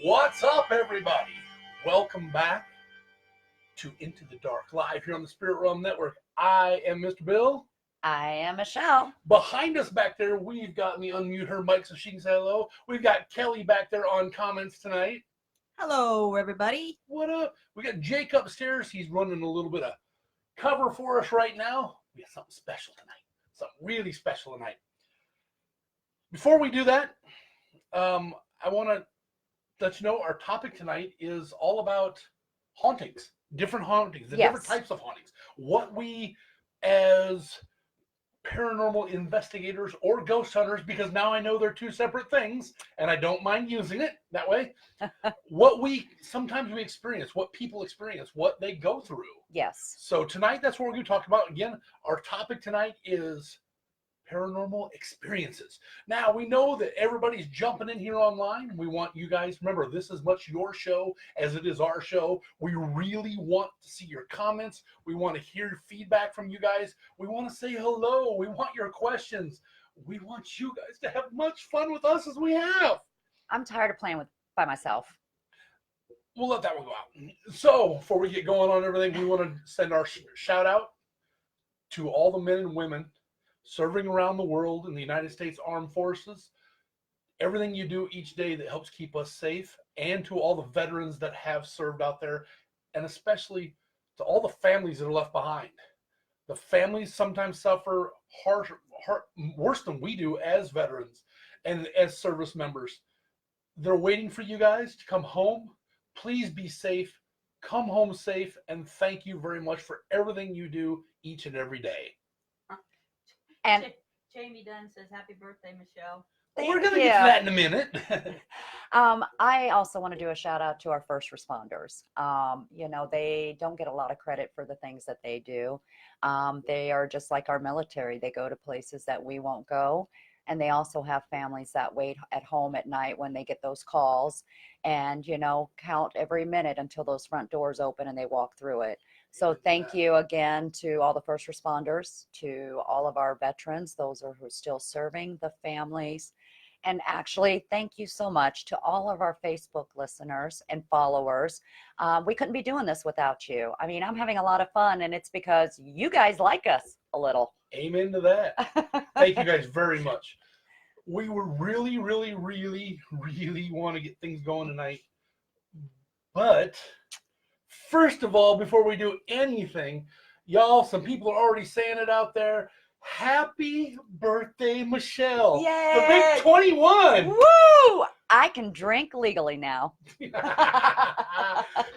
What's up, everybody? Welcome back to Into the Dark Live here on the Spirit Realm Network. I am Mr. Bill. I am Michelle. Behind us back there, we've got me unmute her mic so she can say hello. We've got Kelly back there on comments tonight. Hello, everybody. What up? We got Jake upstairs. He's running a little bit of cover for us right now. We got something special tonight. Something really special tonight. Before we do that, I want to let you know our topic tonight is all about hauntings, different hauntings, the different types of hauntings. What we as paranormal investigators or ghost hunters, because now I know they're two separate things and I don't mind using it that way, what we sometimes we experience, what people experience, what they go through. Yes. So tonight, that's what we're going to talk about. Again, our topic tonight is paranormal experiences. Now, we know that everybody's jumping in here online. We want you guys, remember, this is much your show as it is our show. We really want to see your comments. We want to hear feedback from you guys. We want to say hello. We want your questions. We want you guys to have much fun with us as we have. I'm tired of playing by myself. We'll let that one go out. So, before we get going on everything, we want to send our shout out to all the men and women serving around the world in the United States Armed Forces, everything you do each day that helps keep us safe, and to all the veterans that have served out there, and especially to all the families that are left behind. The families sometimes suffer worse than we do as veterans and as service members. They're waiting for you guys to come home. Please be safe. Come home safe, and thank you very much for everything you do each and every day. And Jamie Dunn says, "Happy birthday, Michelle." We're going to get to that in a minute. I also want to do a shout out to our first responders. They don't get a lot of credit for the things that they do. They are just like our military. They go to places that we won't go. And they also have families that wait at home at night when they get those calls and, count every minute until those front doors open and they walk through it. So thank you again to all the first responders, to all of our veterans, those who are still serving, the families. And actually, thank you so much to all of our Facebook listeners and followers. We couldn't be doing this without you. I mean, I'm having a lot of fun, and it's because you guys like us a little. Amen to that. Thank you guys very much. We were really want to get things going tonight. But first of all, before we do anything, y'all, some people are already saying it out there. Happy birthday, Michelle. Yay! The big 21. Woo! I can drink legally now.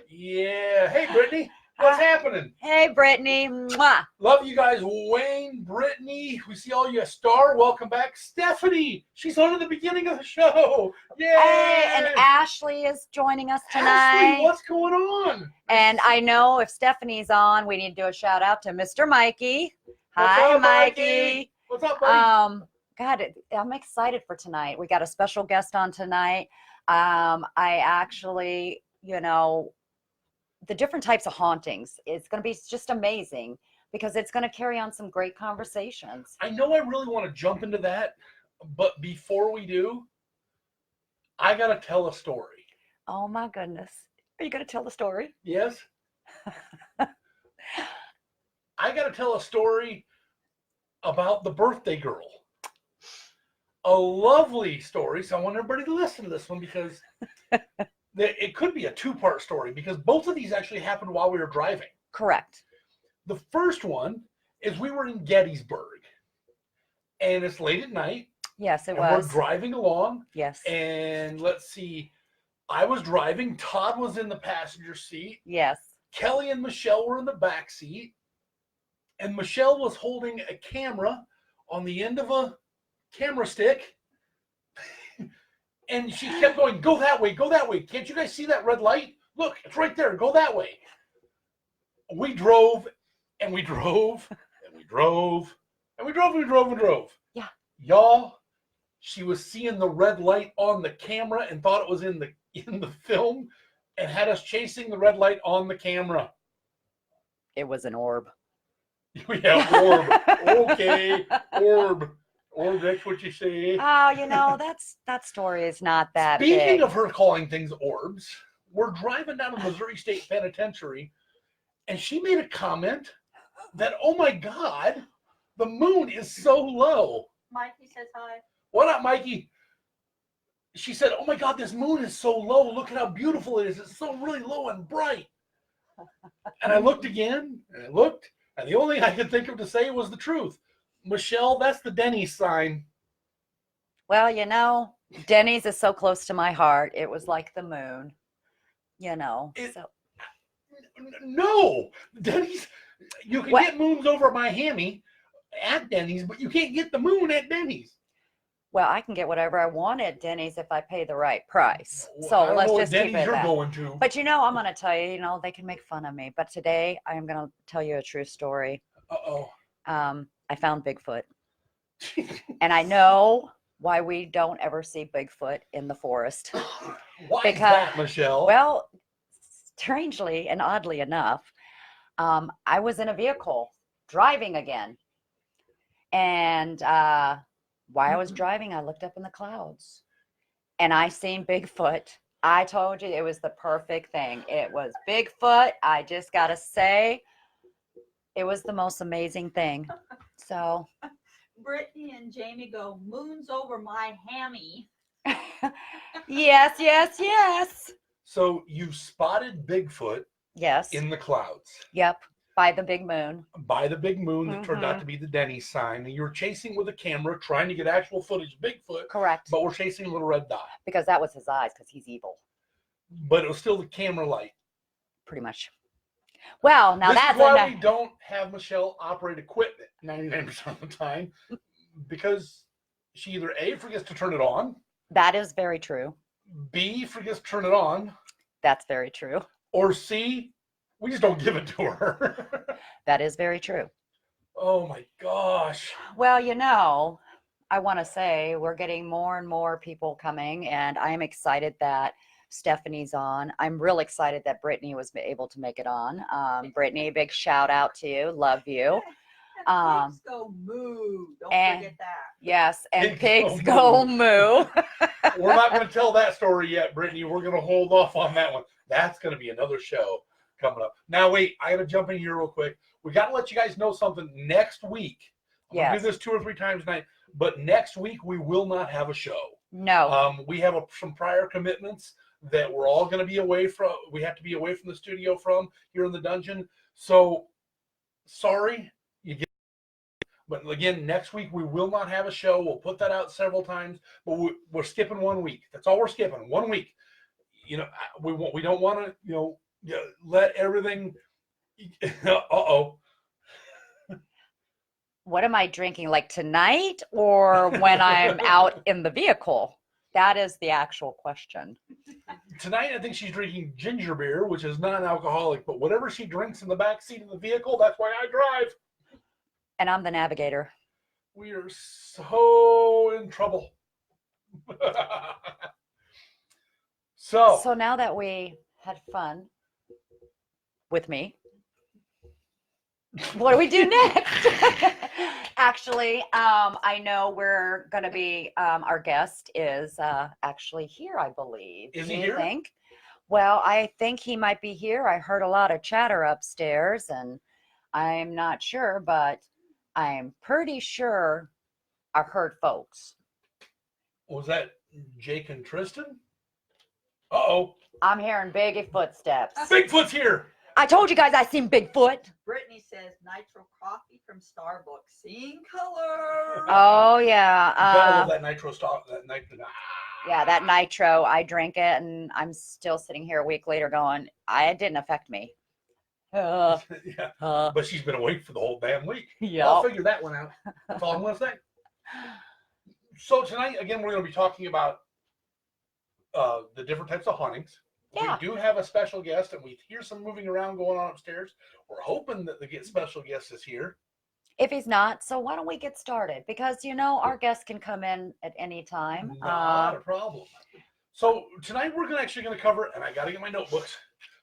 Yeah. Hey, Brittany. What's happening? Hey, Brittany. Mwah. Love you guys. Wayne, Brittany. We see all you. Star, welcome back. Stephanie. She's on at the beginning of the show. Yay! Hey, and Ashley is joining us tonight. Ashley, what's going on? And I know if Stephanie's on, we need to do a shout out to Mr. Mikey. What's Hi, up, Mikey. What's up, buddy? God, I'm excited for tonight. We got a special guest on tonight. I actually, the different types of hauntings, it's going to be just amazing because it's going to carry on some great conversations. I know I really want to jump into that, but before we do, I got to tell a story. Oh, my goodness. Are you going to tell the story? Yes. I got to tell a story about the birthday girl. A lovely story. So I want everybody to listen to this one because it could be a two-part story because both of these actually happened while we were driving. Correct. The first one is we were in Gettysburg and it's late at night. Yes, it was. We're driving along. Yes. And let's see. I was driving. Todd was in the passenger seat. Yes. Kelly and Michelle were in the back seat. And Michelle was holding a camera on the end of a camera stick. And she kept going, go that way, go that way. Can't you guys see that red light? Look, it's right there. Go that way. We drove and we drove and we drove and we drove and we drove and drove. Yeah. Y'all, she was seeing the red light on the camera and thought it was in the film and had us chasing the red light on the camera. It was an orb. Yeah, orb. Okay, orb. Or that's what you say. Oh, that story is not that Speaking big. of her calling things orbs, we're driving down to Missouri State Penitentiary, and she made a comment that, oh my God, the moon is so low. Mikey says hi. What up, Mikey? She said, oh my God, this moon is so low. Look at how beautiful it is. It's so really low and bright. And I looked again, and I looked, and the only thing I could think of to say was the truth. Michelle, that's the Denny's sign. Well, Denny's is so close to my heart. It was like the moon, so. No, Denny's. You can What? get moons over Miami at Denny's, but you can't get the moon at Denny's. Well, I can get whatever I want at Denny's if I pay the right price. I So don't let's know what just keep Denny's it you're that. going to. But I'm going to tell you, they can make fun of me. But today I am going to tell you a true story. Uh-oh. I found Bigfoot. And I know why we don't ever see Bigfoot in the forest. Why is that, Michelle? Well, strangely and oddly enough, I was in a vehicle driving again. And while I was driving, I looked up in the clouds and I seen Bigfoot. I told you it was the perfect thing. It was Bigfoot. I just got to say, it was the most amazing thing. So, Brittany and Jamie go, moon's over my hammy. yes. So you spotted Bigfoot Yes. in the clouds Yep. By the big moon. by the big moon that turned out to be the Denny's sign. And you were chasing with a camera, trying to get actual footage of Bigfoot, Correct. but we're chasing a little red dot. Because that was his eyes, because he's evil. But it was still the camera light. Pretty much. Well, now This that's is why we don't have Michelle operate equipment 99% of the time, because she either A, forgets to turn it on, that is very true. B, forgets to turn it on, That's very true. or C, we just don't give it to her. That is very true. Oh my gosh. Well, I want to say we're getting more and more people coming, and I am excited that Stephanie's on. I'm real excited that Brittany was able to make it on. Brittany, big shout out to you. Love you. Pigs go moo. Don't forget that. Yes, and Pigs pigs go go moo. We're not going to tell that story yet, Brittany. We're going to hold off on that one. That's going to be another show coming up. Now, wait, I got to jump in here real quick. We got to let you guys know something next week. I'm going to do this 2 or 3 times a night, but next week we will not have a show. No. We have some prior commitments that we're all going to be away from. We have to be away from the studio from here in the dungeon. So, sorry. But again, next week we will not have a show. We'll put that out several times, but we're skipping 1 week. That's all we're skipping. 1 week. We don't want to let everything. What am I drinking? Like tonight or when I'm out in the vehicle? That is the actual question. Tonight, I think she's drinking ginger beer, which is non-alcoholic. But whatever she drinks in the back seat of the vehicle, that's why I drive. And I'm the navigator. We are so in trouble. So now that we had fun with me, what do we do next? Actually, I know we're going to be, our guest is actually here, I believe. Is Do he you here? think? Well, I think he might be here. I heard a lot of chatter upstairs, and I'm not sure, but I'm pretty sure I heard folks. Was that Jake and Tristan? Uh-oh. I'm hearing big footsteps. Bigfoot's here. I told you guys I seen Bigfoot. Brittany says nitro coffee from Starbucks. Seeing color. Oh, yeah. Gotta love that nitro stock. That nitro. Yeah, that nitro, I drank it, and I'm still sitting here a week later going, it didn't affect me. Yeah. But she's been awake for the whole damn week. Yeah. I'll figure that one out. That's all I'm going to say. So tonight, again, we're going to be talking about the different types of hauntings. Yeah. We do have a special guest, and we hear some moving around going on upstairs. We're hoping that the special guest is here. If he's not, so why don't we get started? Because, our guests can come in at any time. Not a problem. So tonight we're actually going to cover, and I got to get my notebooks.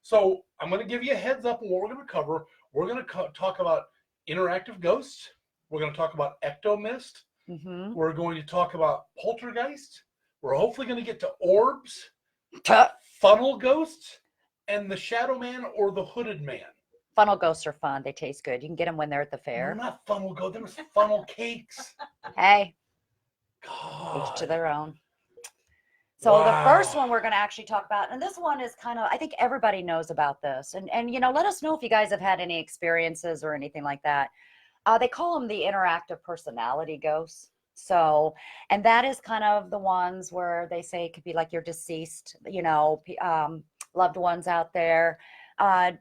So I'm going to give you a heads up on what we're going to cover. We're going to talk about interactive ghosts. We're going to talk about ectomist. Mm-hmm. We're going to talk about poltergeist. We're hopefully going to get to orbs, funnel ghosts, and the shadow man or the hooded man. Funnel ghosts are fun. They taste good. You can get them when they're at the No, fair. not funnel ghosts. There was funnel cakes. Hey, God. each to their own. So the first Wow. one we're going to actually talk about, and this one is kind of, I think everybody knows about this. And let us know if you guys have had any experiences or anything like that. They call them the interactive personality ghosts. So, and that is kind of the ones where they say it could be like your deceased, loved ones out there, that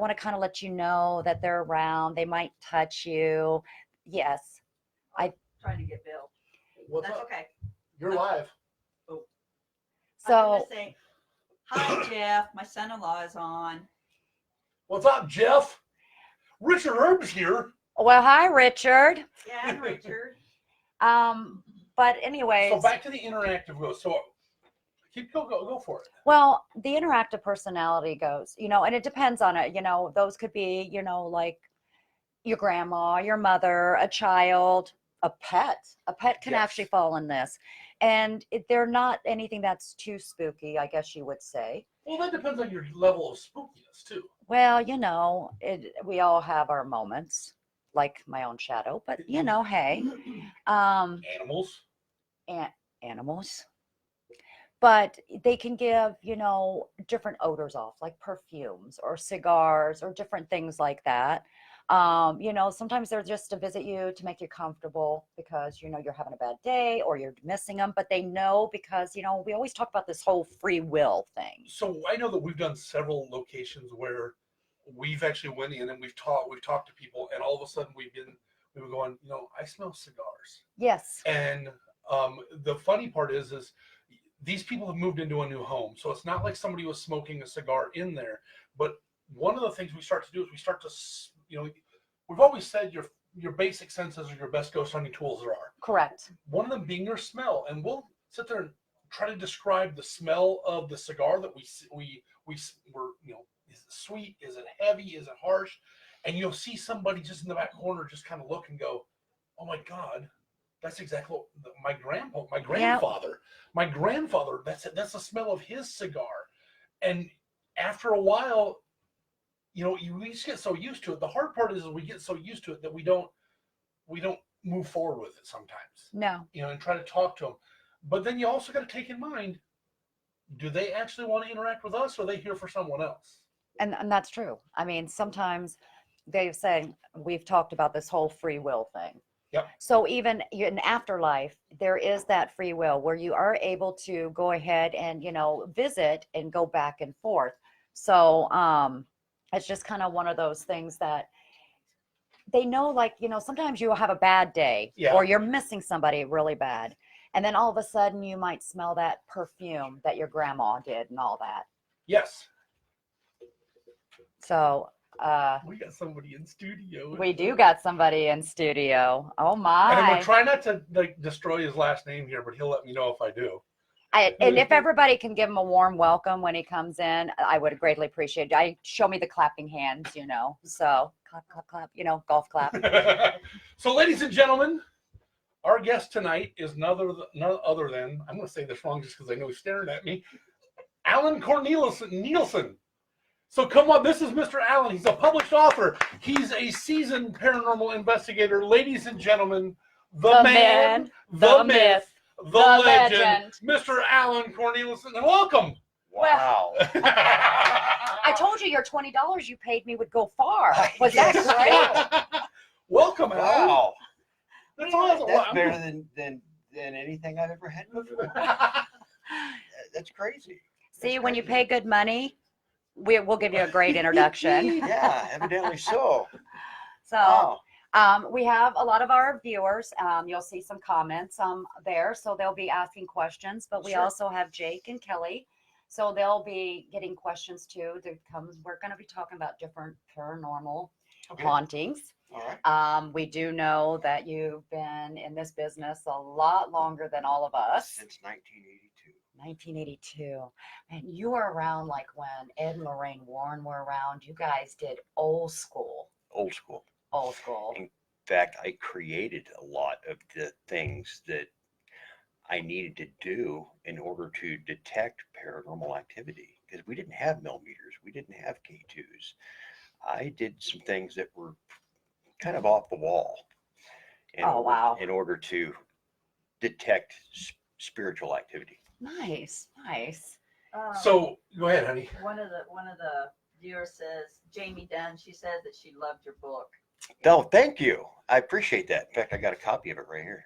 want to kind of let you know that they're around. They might touch you. Yes. Trying to get Bill. What's That's up? okay. You're live. I'm So, gonna say, hi Jeff, my son-in-law is on. What's up, Jeff? Richard Herb's here. well, hi, Richard. Yeah, and Richard. But anyways. So back to the interactive ghost. So go for it. Well, the interactive personality goes, and it depends on it. Those could be, like your grandma, your mother, a child, a pet. A pet can Yes. actually fall in this. And they're not anything that's too spooky, I guess you would say. Well, that depends on your level of spookiness, too. Well, we all have our moments, like my own shadow, but hey, Animals. animals. But they can give, different odors off, like perfumes or cigars or different things like that. Sometimes they're just to visit you to make you comfortable because, you're having a bad day or you're missing them, but they know because, we always talk about this whole free will thing. So I know that we've done several locations where we've actually went in and we've talked to people, and all of a sudden we were going, I smell cigars. Yes. And the funny part is these people have moved into a new home, so it's not like somebody was smoking a cigar in there. But one of the things we start to do is we start to, we've always said your basic senses are your best ghost hunting tools there are. Correct. One of them being your smell, and we'll sit there and try to describe the smell of the cigar that were, is it sweet? Is it heavy? Is it harsh? And you'll see somebody just in the back corner just kind of look and go, oh my God. That's exactly what my grandfather. My grandfather. That's the smell of his cigar, and after a while, we just get so used to it. The hard part is we get so used to it that we don't move forward with it sometimes. No. And try to talk to them, but then you also got to take in mind, do they actually want to interact with us, or are they here for someone else? And that's true. I mean, sometimes they've said we've talked about this whole free will thing. Yep. So even in afterlife, there is that free will where you are able to go ahead and, visit and go back and forth. So it's just kind of one of those things that they know, like, sometimes you'll have a bad day or you're missing somebody really bad. And then all of a sudden you might smell that perfume that your grandma did and all that. Yes. So we got somebody in studio. We do got somebody in studio. Oh my! And we're trying not to destroy his last name here, but he'll let me know if I do. And if everybody can give him a warm welcome when he comes in, I would greatly appreciate it. Show me the clapping hands, So clap, clap, clap. Golf clap. So, ladies and gentlemen, our guest tonight is none other than, I'm going to say this wrong just because I know he's staring at me, Alan Cornelison. So come on, this is Mr. Allen. He's a published author. He's a seasoned paranormal investigator. Ladies and gentlemen, the man, the myth, the legend, Mr. Allen Cornelison. And welcome. Wow. I told you your $20 you paid me would go far. Was that great? Welcome, Alan. Wow. That's awesome. That's better than anything I've ever had before. That's crazy. See, when you pay good money, we'll give you a great introduction. Yeah, evidently so. So we have a lot of our viewers. You'll see some comments there, so they'll be asking questions. But we also have Jake and Kelly, so they'll be getting questions too. We're going to be talking about different paranormal hauntings. All right. We do know that you've been in this business a lot longer than all of us. Since 1982. 1982. And you were around like when Ed and Lorraine Warren were around. You guys did old school. Old school. Old school. And fact, I created a lot of the things that I needed to do in order to detect paranormal activity because we didn't have millimeters, we didn't have K2s. I did some things that were kind of off the wall Oh, wow. in order to detect spiritual activity. Nice, nice. So go ahead, honey. One of the viewers says, Jamie Dunn, she said that she loved your book. Oh, thank you. I appreciate that. In fact, I got a copy of it right here.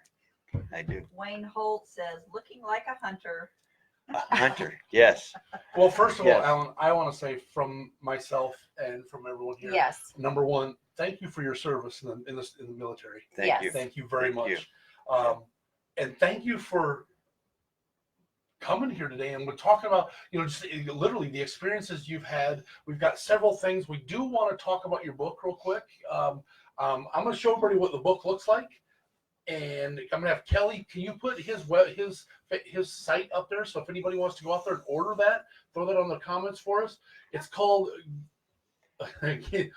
I do. Wayne Holt says, looking like a hunter. A hunter, yes. Well, first of Yes. all, Alan, I want to say from myself and from everyone here, Yes. number one, thank you for your service in the military. Thank Yes. you. Thank you very Thank you. much. And thank you for coming here today. And we're talking about, just literally the experiences you've had. We've got several things. We do want to talk about your book real quick. I'm going to show everybody what the book looks like. And I'm going to have Kelly, can you put his site up there? So if anybody wants to go out there and order that, throw that on the comments for us. It's called, I can't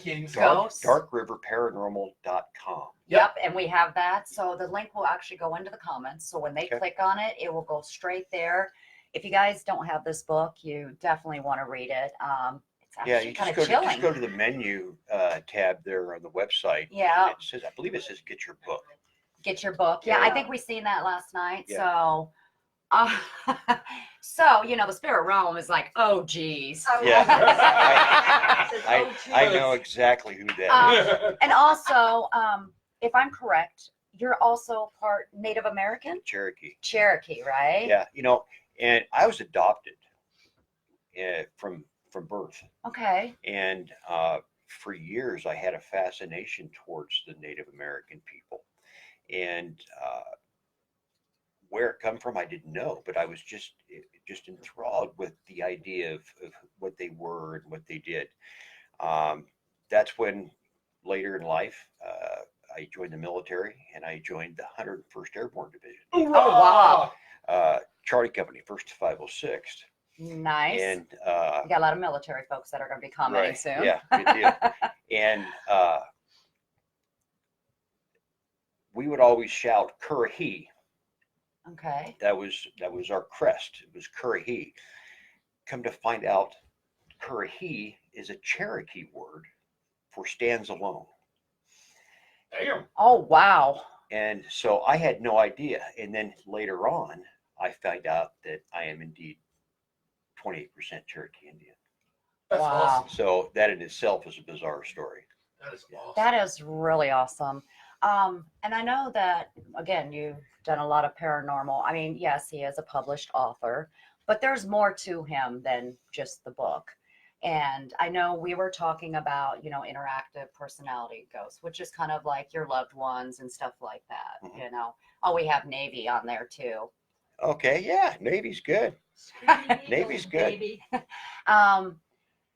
even say it. Ghosts. darkriverparanormal.com. Yep, and we have that. So the link will actually go into the comments. So when they Okay. click on it, it will go straight there. If you guys don't have this book, you definitely want to read it. It's Yeah, actually you kind just of go, chilling. to the menu tab there on the website. Yeah. It says, I believe it says get your book. Get your book. Yeah, I Yeah. think we seen that last night. Yeah. So, so the spirit realm is like, oh geez. Oh, Yeah. It says, I, "Oh, I geez." know exactly who that is. And also, if I'm correct, you're also part Native American, Cherokee. Cherokee, right? Yeah, and I was adopted from birth. Okay. And for years, I had a fascination towards the Native American people. And where it come from, I didn't know, but I was just enthralled with the idea of what they were and what they did. That's when later in life, I joined the military and I joined the 101st Airborne Division, Oh, wow. Charlie Company, 1st to 506th. Nice. And We got a lot of military folks that are going to be commenting right, soon. yeah, good deal. And we would always shout Currahee. Okay. That was our crest. It was Currahee. Come to find out, Currahee is a Cherokee word for stands alone. Damn. Oh, wow. And so I had no idea. And then later on, I found out that I am indeed 28% Cherokee Indian. That's Wow. awesome. So that in itself is a bizarre story. That is awesome. That is really awesome. And I know that, again, you've done a lot of paranormal. I mean, yes, he is a published author, but there's more to him than just the book. And I know we were talking about, interactive personality ghosts, which is kind of like your loved ones and stuff like that, Mhm. Oh, we have Navy on there too. Okay, yeah, Navy's good. Screaming Navy's Eagles, good. baby.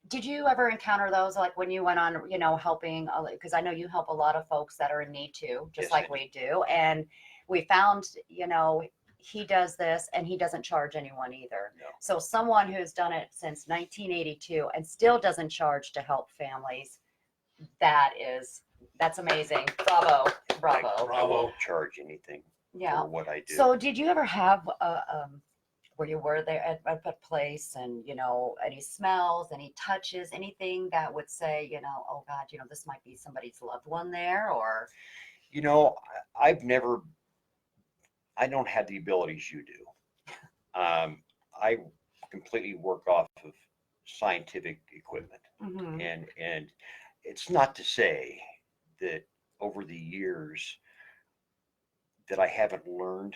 Did you ever encounter those, like when you went on, helping, because I know you help a lot of folks that are in need too, just Yes, like I do. we do. And we found, he does this and he doesn't charge anyone either. No. So someone who's done it since 1982 and still doesn't charge to help families, that's amazing. Bravo. Bravo. I won't charge anything Yeah. for what I do. So did you ever have where you were there at a place and, any smells, any touches, anything that would say, oh God, this might be somebody's loved one there or? I don't have the abilities you do. I completely work off of scientific equipment. Mhm. And it's not to say that over the years that I haven't learned,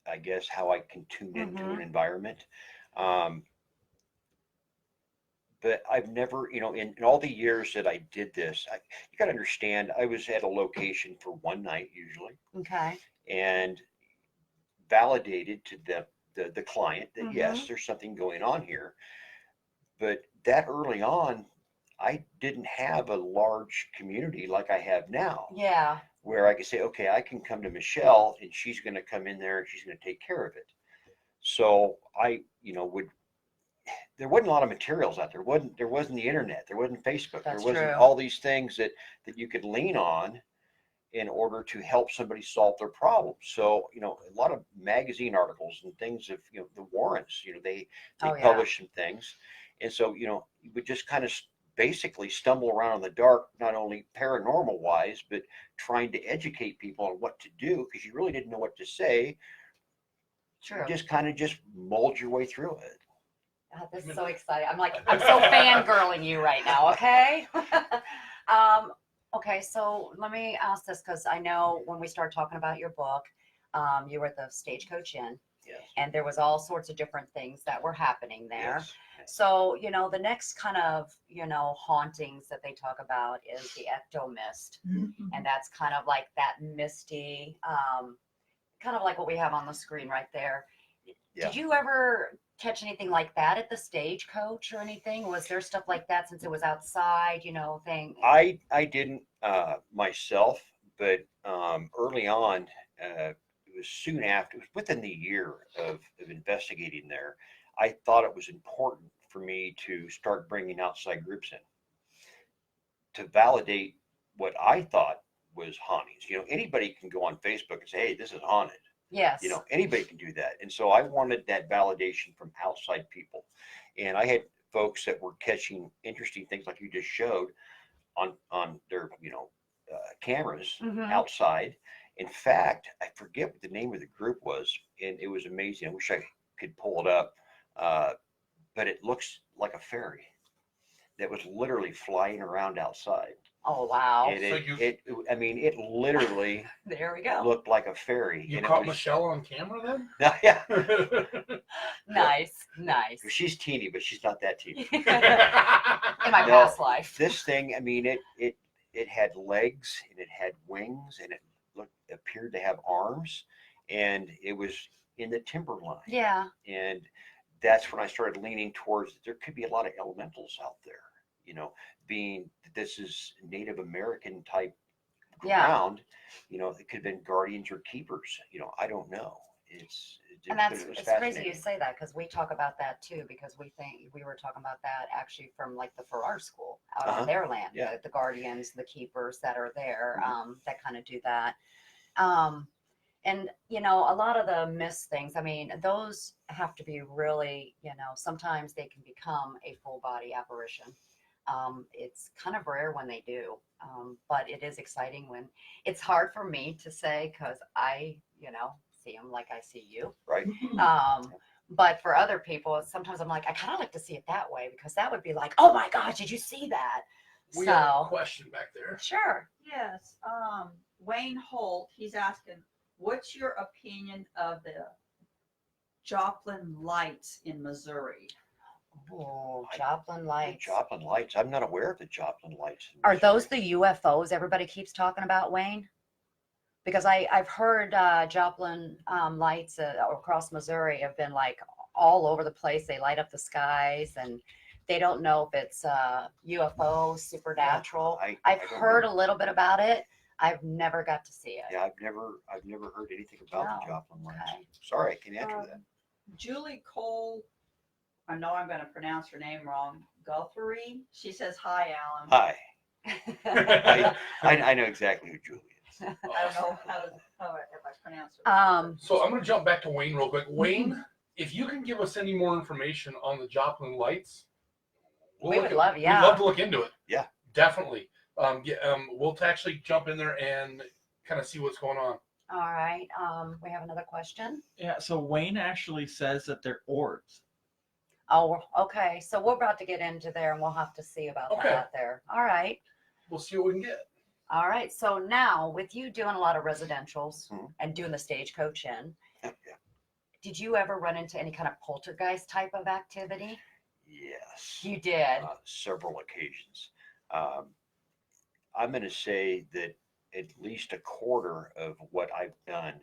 I guess, how I can tune into an environment. But I've never, in all the years that I did this, you got to understand, I was at a location for one night usually Okay. and validated to the client that Mhm. yes, there's something going on here. But that early on, I didn't have a large community like I have now, Yeah. where I could say, okay, I can come to Michelle and she's going to come in there and she's going to take care of it. So I, would there wasn't a lot of materials out there. There wasn't the internet. There wasn't Facebook. That's there wasn't true. all these things that you could lean on in order to help somebody solve their problem. So, a lot of magazine articles and things of, the Warrens, they Oh, yeah. publish some things. And so, you would just kind of basically stumble around in the dark, not only paranormal wise, but trying to educate people on what to do because you really didn't know what to say. True. You just kind of just mulled your way through it. God, this is so exciting. I'm so fangirling you right now, okay? Okay, so let me ask this because I know when we started talking about your book, you were at the Stagecoach Inn, Yes. and there was all sorts of different things that were happening there. Yes. So, the next kind of, hauntings that they talk about is the ecto mist. And that's kind of like that misty, kind of like what we have on the screen right there. Yeah. Did you ever catch anything like that at the Stagecoach or anything? Was there stuff like that since it was outside, thing? I didn't myself, but early on, it was soon after, it was within the year of investigating there, I thought it was important for me to start bringing outside groups in to validate what I thought was hauntings. Anybody can go on Facebook and say, hey, this is haunted. Yes. Anybody can do that. And so I wanted that validation from outside people. And I had folks that were catching interesting things like you just showed on their, cameras Mhm. outside. In fact, I forget what the name of the group was, and it was amazing. I wish I could pull it up, but it looks like a fairy that was literally flying around outside. Oh, wow. And So it literally There we go. looked like a fairy. You and caught it was, Michelle on camera then? yeah, Nice. she's teeny, but she's not that teeny. In my No. past life. This thing, it had legs and it had wings and it appeared to have arms, and it was in the timberline. Yeah. And that's when I started leaning towards there could be a lot of elementals out there, being that this is Native American type Yeah. ground, it could have been guardians or keepers, I don't know. And it's crazy you say that because we talk about that too, because we were talking about that actually from like the Farrar School out on their land, Yeah. the guardians, the keepers that are there, that kind of do that. And, a lot of the mist things, those have to be really, sometimes they can become a full body apparition. It's kind of rare when they do, but it is exciting when it's hard for me to say because I, see them like I see you. Right. But for other people, sometimes I'm like, I kind of like to see it that way because that would be like, oh my gosh, did you see that? We have a question back there. Sure. Yes. Wayne Holt, he's asking, what's your opinion of the Joplin lights in Missouri? Oh, Joplin lights. The Joplin lights. I'm not aware of the Joplin lights. Are those the UFOs everybody keeps talking about, Wayne? Because I've heard Joplin lights across Missouri have been like all over the place. They light up the skies, and they don't know if it's UFO, supernatural. I've heard a little bit about it. I've never got to see it. Yeah, I've never heard anything about the Joplin lights. Okay. Sorry, I can't answer that. Julie Cole, I know I'm going to pronounce her name wrong. Guthrie. She says, "Hi, Alan." Hi. I know exactly who Julie is. I don't know if I pronounced it. So I'm going to jump back to Wayne real quick. Wayne, if you can give us any more information on the Joplin lights, We would love, yeah. We'd love to look into it. Yeah. Definitely. We'll actually jump in there and kind of see what's going on. All right. We have another question. Yeah, so Wayne actually says that they're orbs. Oh, okay. So we're about to get into there, and we'll have to see about Okay. that there. All right. We'll see what we can get. All right. So now, with you doing a lot of residentials Mhm. and doing the Stagecoach Inn, Yeah. did you ever run into any kind of poltergeist type of activity? Yes. You did. Several occasions. I'm going to say that at least a quarter of what I've done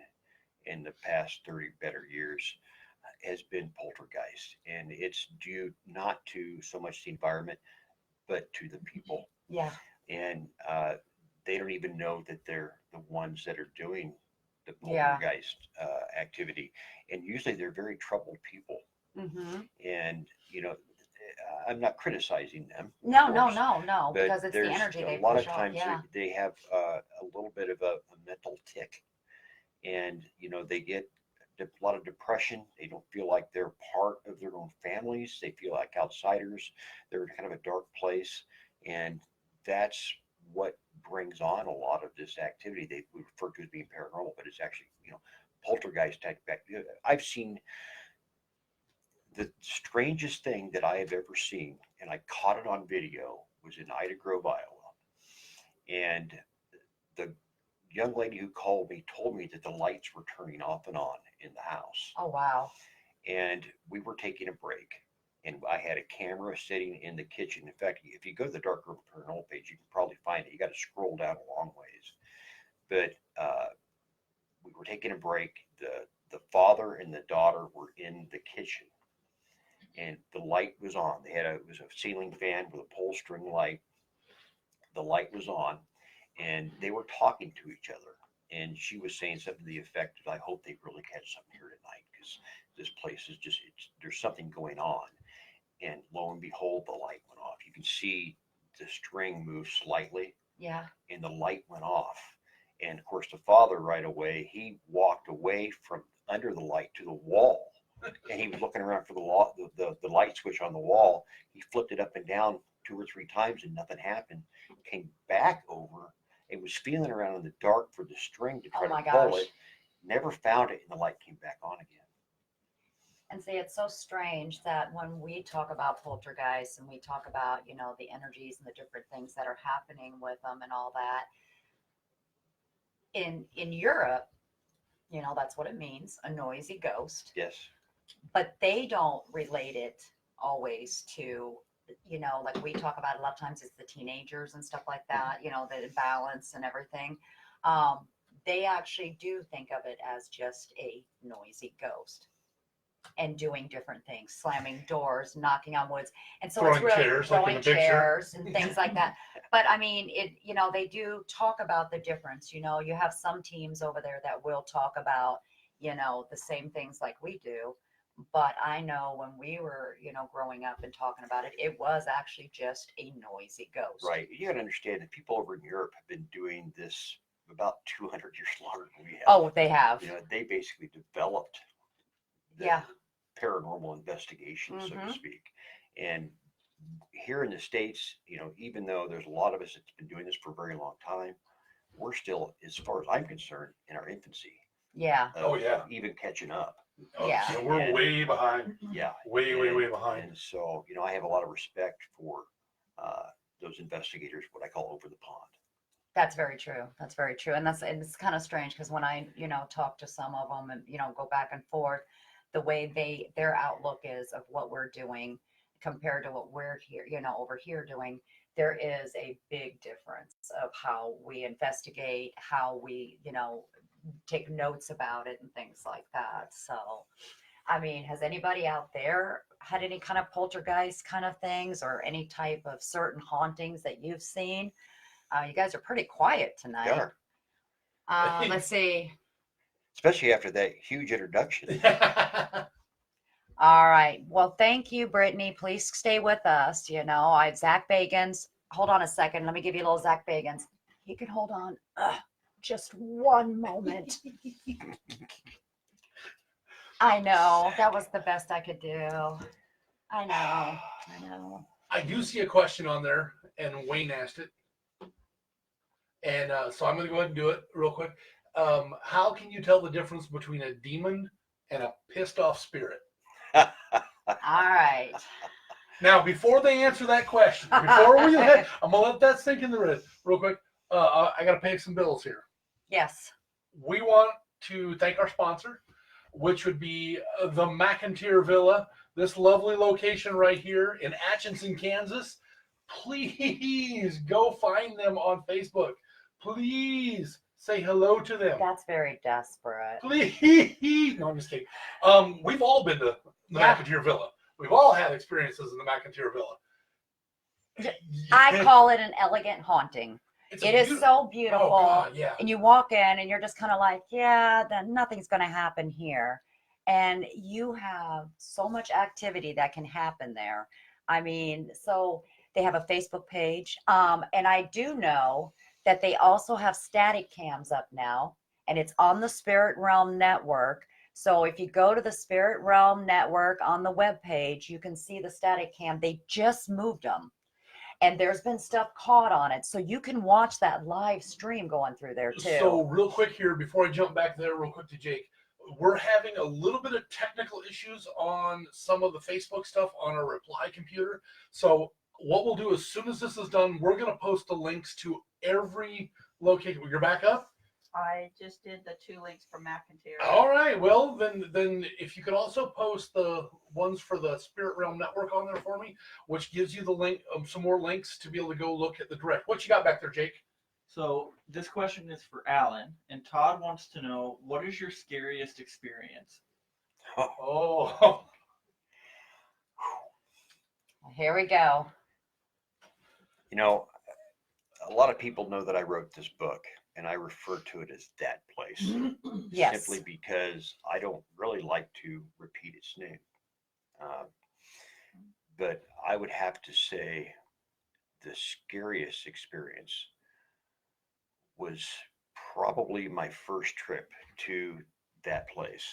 in the past 30 better years has been poltergeist, and it's due not to so much the environment, but to the people. Yeah. And they don't even know that they're the ones that are doing the Yeah. poltergeist activity. And usually they're very troubled people. Mm-hmm. And I'm not criticizing them. No, of no, course, no, but because it's the there's energy a they lot push of off. times Yeah. they have a little bit of a mental tick, and they get a lot of depression. They don't feel like they're part of their own families. They feel like outsiders. They're in kind of a dark place, and that's what brings on a lot of this activity they refer to as being paranormal, but it's actually poltergeist type activity. I've seen the strangest thing that I have ever seen, and I caught it on video, was in Ida Grove, Iowa. And the young lady who called me told me that the lights were turning off and on in the house. Oh, wow. And we were taking a break. And I had a camera sitting in the kitchen. In fact, if you go to the Dark Room Paranormal page, you can probably find it. You got to scroll down a long ways. But we were taking a break. The father and the daughter were in the kitchen, and the light was on. It was a ceiling fan with a pull string light. The light was on, and they were talking to each other. And she was saying something to the effect of, "I hope they really catch something here tonight, because this place is there's something going on." And lo and behold, the light went off. You can see the string move slightly, Yeah. and the light went off. And of course, the father right away, he walked away from under the light to the wall, and he was looking around for the light switch on the wall. He flipped it up and down 2 or 3 times, and nothing happened. Came back over and was feeling around in the dark for the string to try Oh my to pull gosh. it. Never found it, and the light came back on again. And see, it's so strange that when we talk about poltergeists and we talk about, the energies and the different things that are happening with them and all that, in Europe, that's what it means, a noisy ghost. Yes. But they don't relate it always to, like we talk about a lot of times it's the teenagers and stuff like that, the imbalance and everything. They actually do think of it as just a noisy ghost and doing different things, slamming doors, knocking on woods. And so it's Throwing really chairs, like in throwing the picture. chairs and things like that. But I mean, they do talk about the difference. You have some teams over there that will talk about, the same things like we do. But I know when we were, growing up and talking about it, it was actually just a noisy ghost. Right. You got to understand that people over in Europe have been doing this about 200 years longer than we have. Oh, they have. They basically developed the Yeah. paranormal investigation, so to Mhm. speak. And here in the States, even though there's a lot of us that's been doing this for a very long time, we're still, as far as I'm concerned, in our infancy. Yeah. Oh, yeah. Even catching up. Oh, Yeah. so we're And- way behind. Yeah. Way behind. And so, I have a lot of respect for those investigators, what I call over the pond. That's very true. That's very true. And it's kind of strange because when I, talk to some of them and, go back and forth, the way their outlook is of what we're doing compared to what we're here, over here doing, there is a big difference of how we investigate, how we, take notes about it and things like that. So, I mean, has anybody out there had any kind of poltergeist kind of things or any type of certain hauntings that you've seen? You guys are pretty quiet tonight. Yeah. Let's see. Especially after that huge introduction. All right. Well, thank you, Brittany. Please stay with us. I have Zach Bagans. Hold on a second. Let me give you a little Zach Bagans. You can hold on just one moment. I know. That was the best I could do. I know. I do see a question on there, and Wayne asked it. And so I'm going to go ahead and do it real quick. How can you tell the difference between a demon and a pissed off spirit? All right. Now, before they answer that question, I'm going to let that sink in the wrist real quick. I got to pay some bills here. Yes. We want to thank our sponsor, which would be the McIntyre Villa, this lovely location right here in Atchison, Kansas. Please go find them on Facebook. Please say hello to them. That's very desperate. Please. No, I'm just kidding. We've all been to the Yeah. McIntyre Villa. We've all had experiences in the McIntyre Villa. I call it an elegant haunting. It is so beautiful. Oh, God, yeah. And you walk in and you're just kind of like, yeah, then nothing's going to happen here. And you have so much activity that can happen there. I mean, so they have a Facebook page. And I do know that they also have static cams up now, and it's on the Spirit Realm Network. So if you go to the Spirit Realm Network on the web page, you can see the static cam. They just moved them, and there's been stuff caught on it, so you can watch that live stream going through there too. So real quick here, before I jump back there real quick to Jake, we're having a little bit of technical issues on some of the Facebook stuff on our reply computer. So what we'll do as soon as this is done, we're going to post the links to every location. You're back up? I just did the 2 links for McIntyre. All right. Well, then if you could also post the ones for the Spirit Realm Network on there for me, which gives you the link, some more links to be able to go look at the direct. What you got back there, Jake? So this question is for Alan, and Todd wants to know, what is your scariest experience? Oh, Here we go. You know, a lot of people know that I wrote this book, and I refer to it as that place. Yes. Simply because I don't really like to repeat its name. But I would have to say the scariest experience was probably my first trip to that place.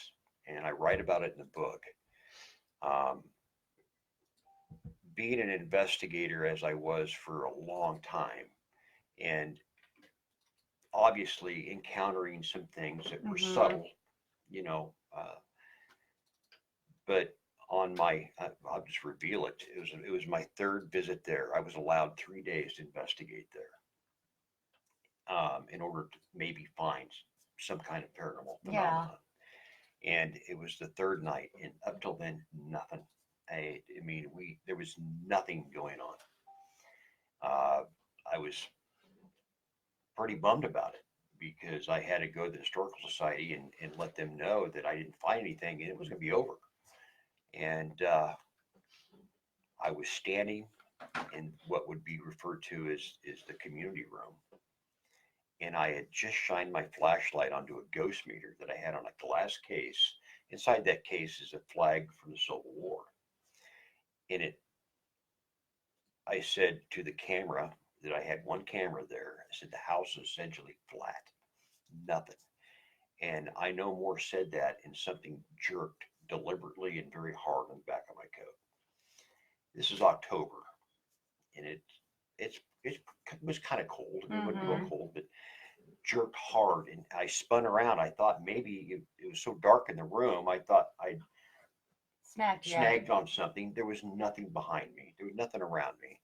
And I write about it in the book. Being an investigator as I was for a long time, and obviously encountering some things that were subtle, you know, but on my, I'll just reveal it. It was my 3rd visit there. I was allowed 3 days to investigate there, in order to maybe find some kind of paranormal phenomenon. And it was the 3rd night, and up till then, nothing. I mean, there was nothing going on. I was pretty bummed about it because I had to go to the Historical Society and let them know that I didn't find anything and it was going to be over. And I was standing in what would be referred to as the community room. And I had just shined my flashlight onto a ghost meter that I had on a glass case. Inside that case is a flag from the Civil War. In it, I said to the camera that I had one camera there, I said, the house is essentially flat, nothing. And I no more said that, and something jerked deliberately and very hard on the back of my coat. This is October, and it was kind of cold. I mean, it wasn't real cold, but jerked hard. And I spun around. I thought maybe it was so dark in the room, I thought I'd snagged on something. There was nothing behind me. There was nothing around me.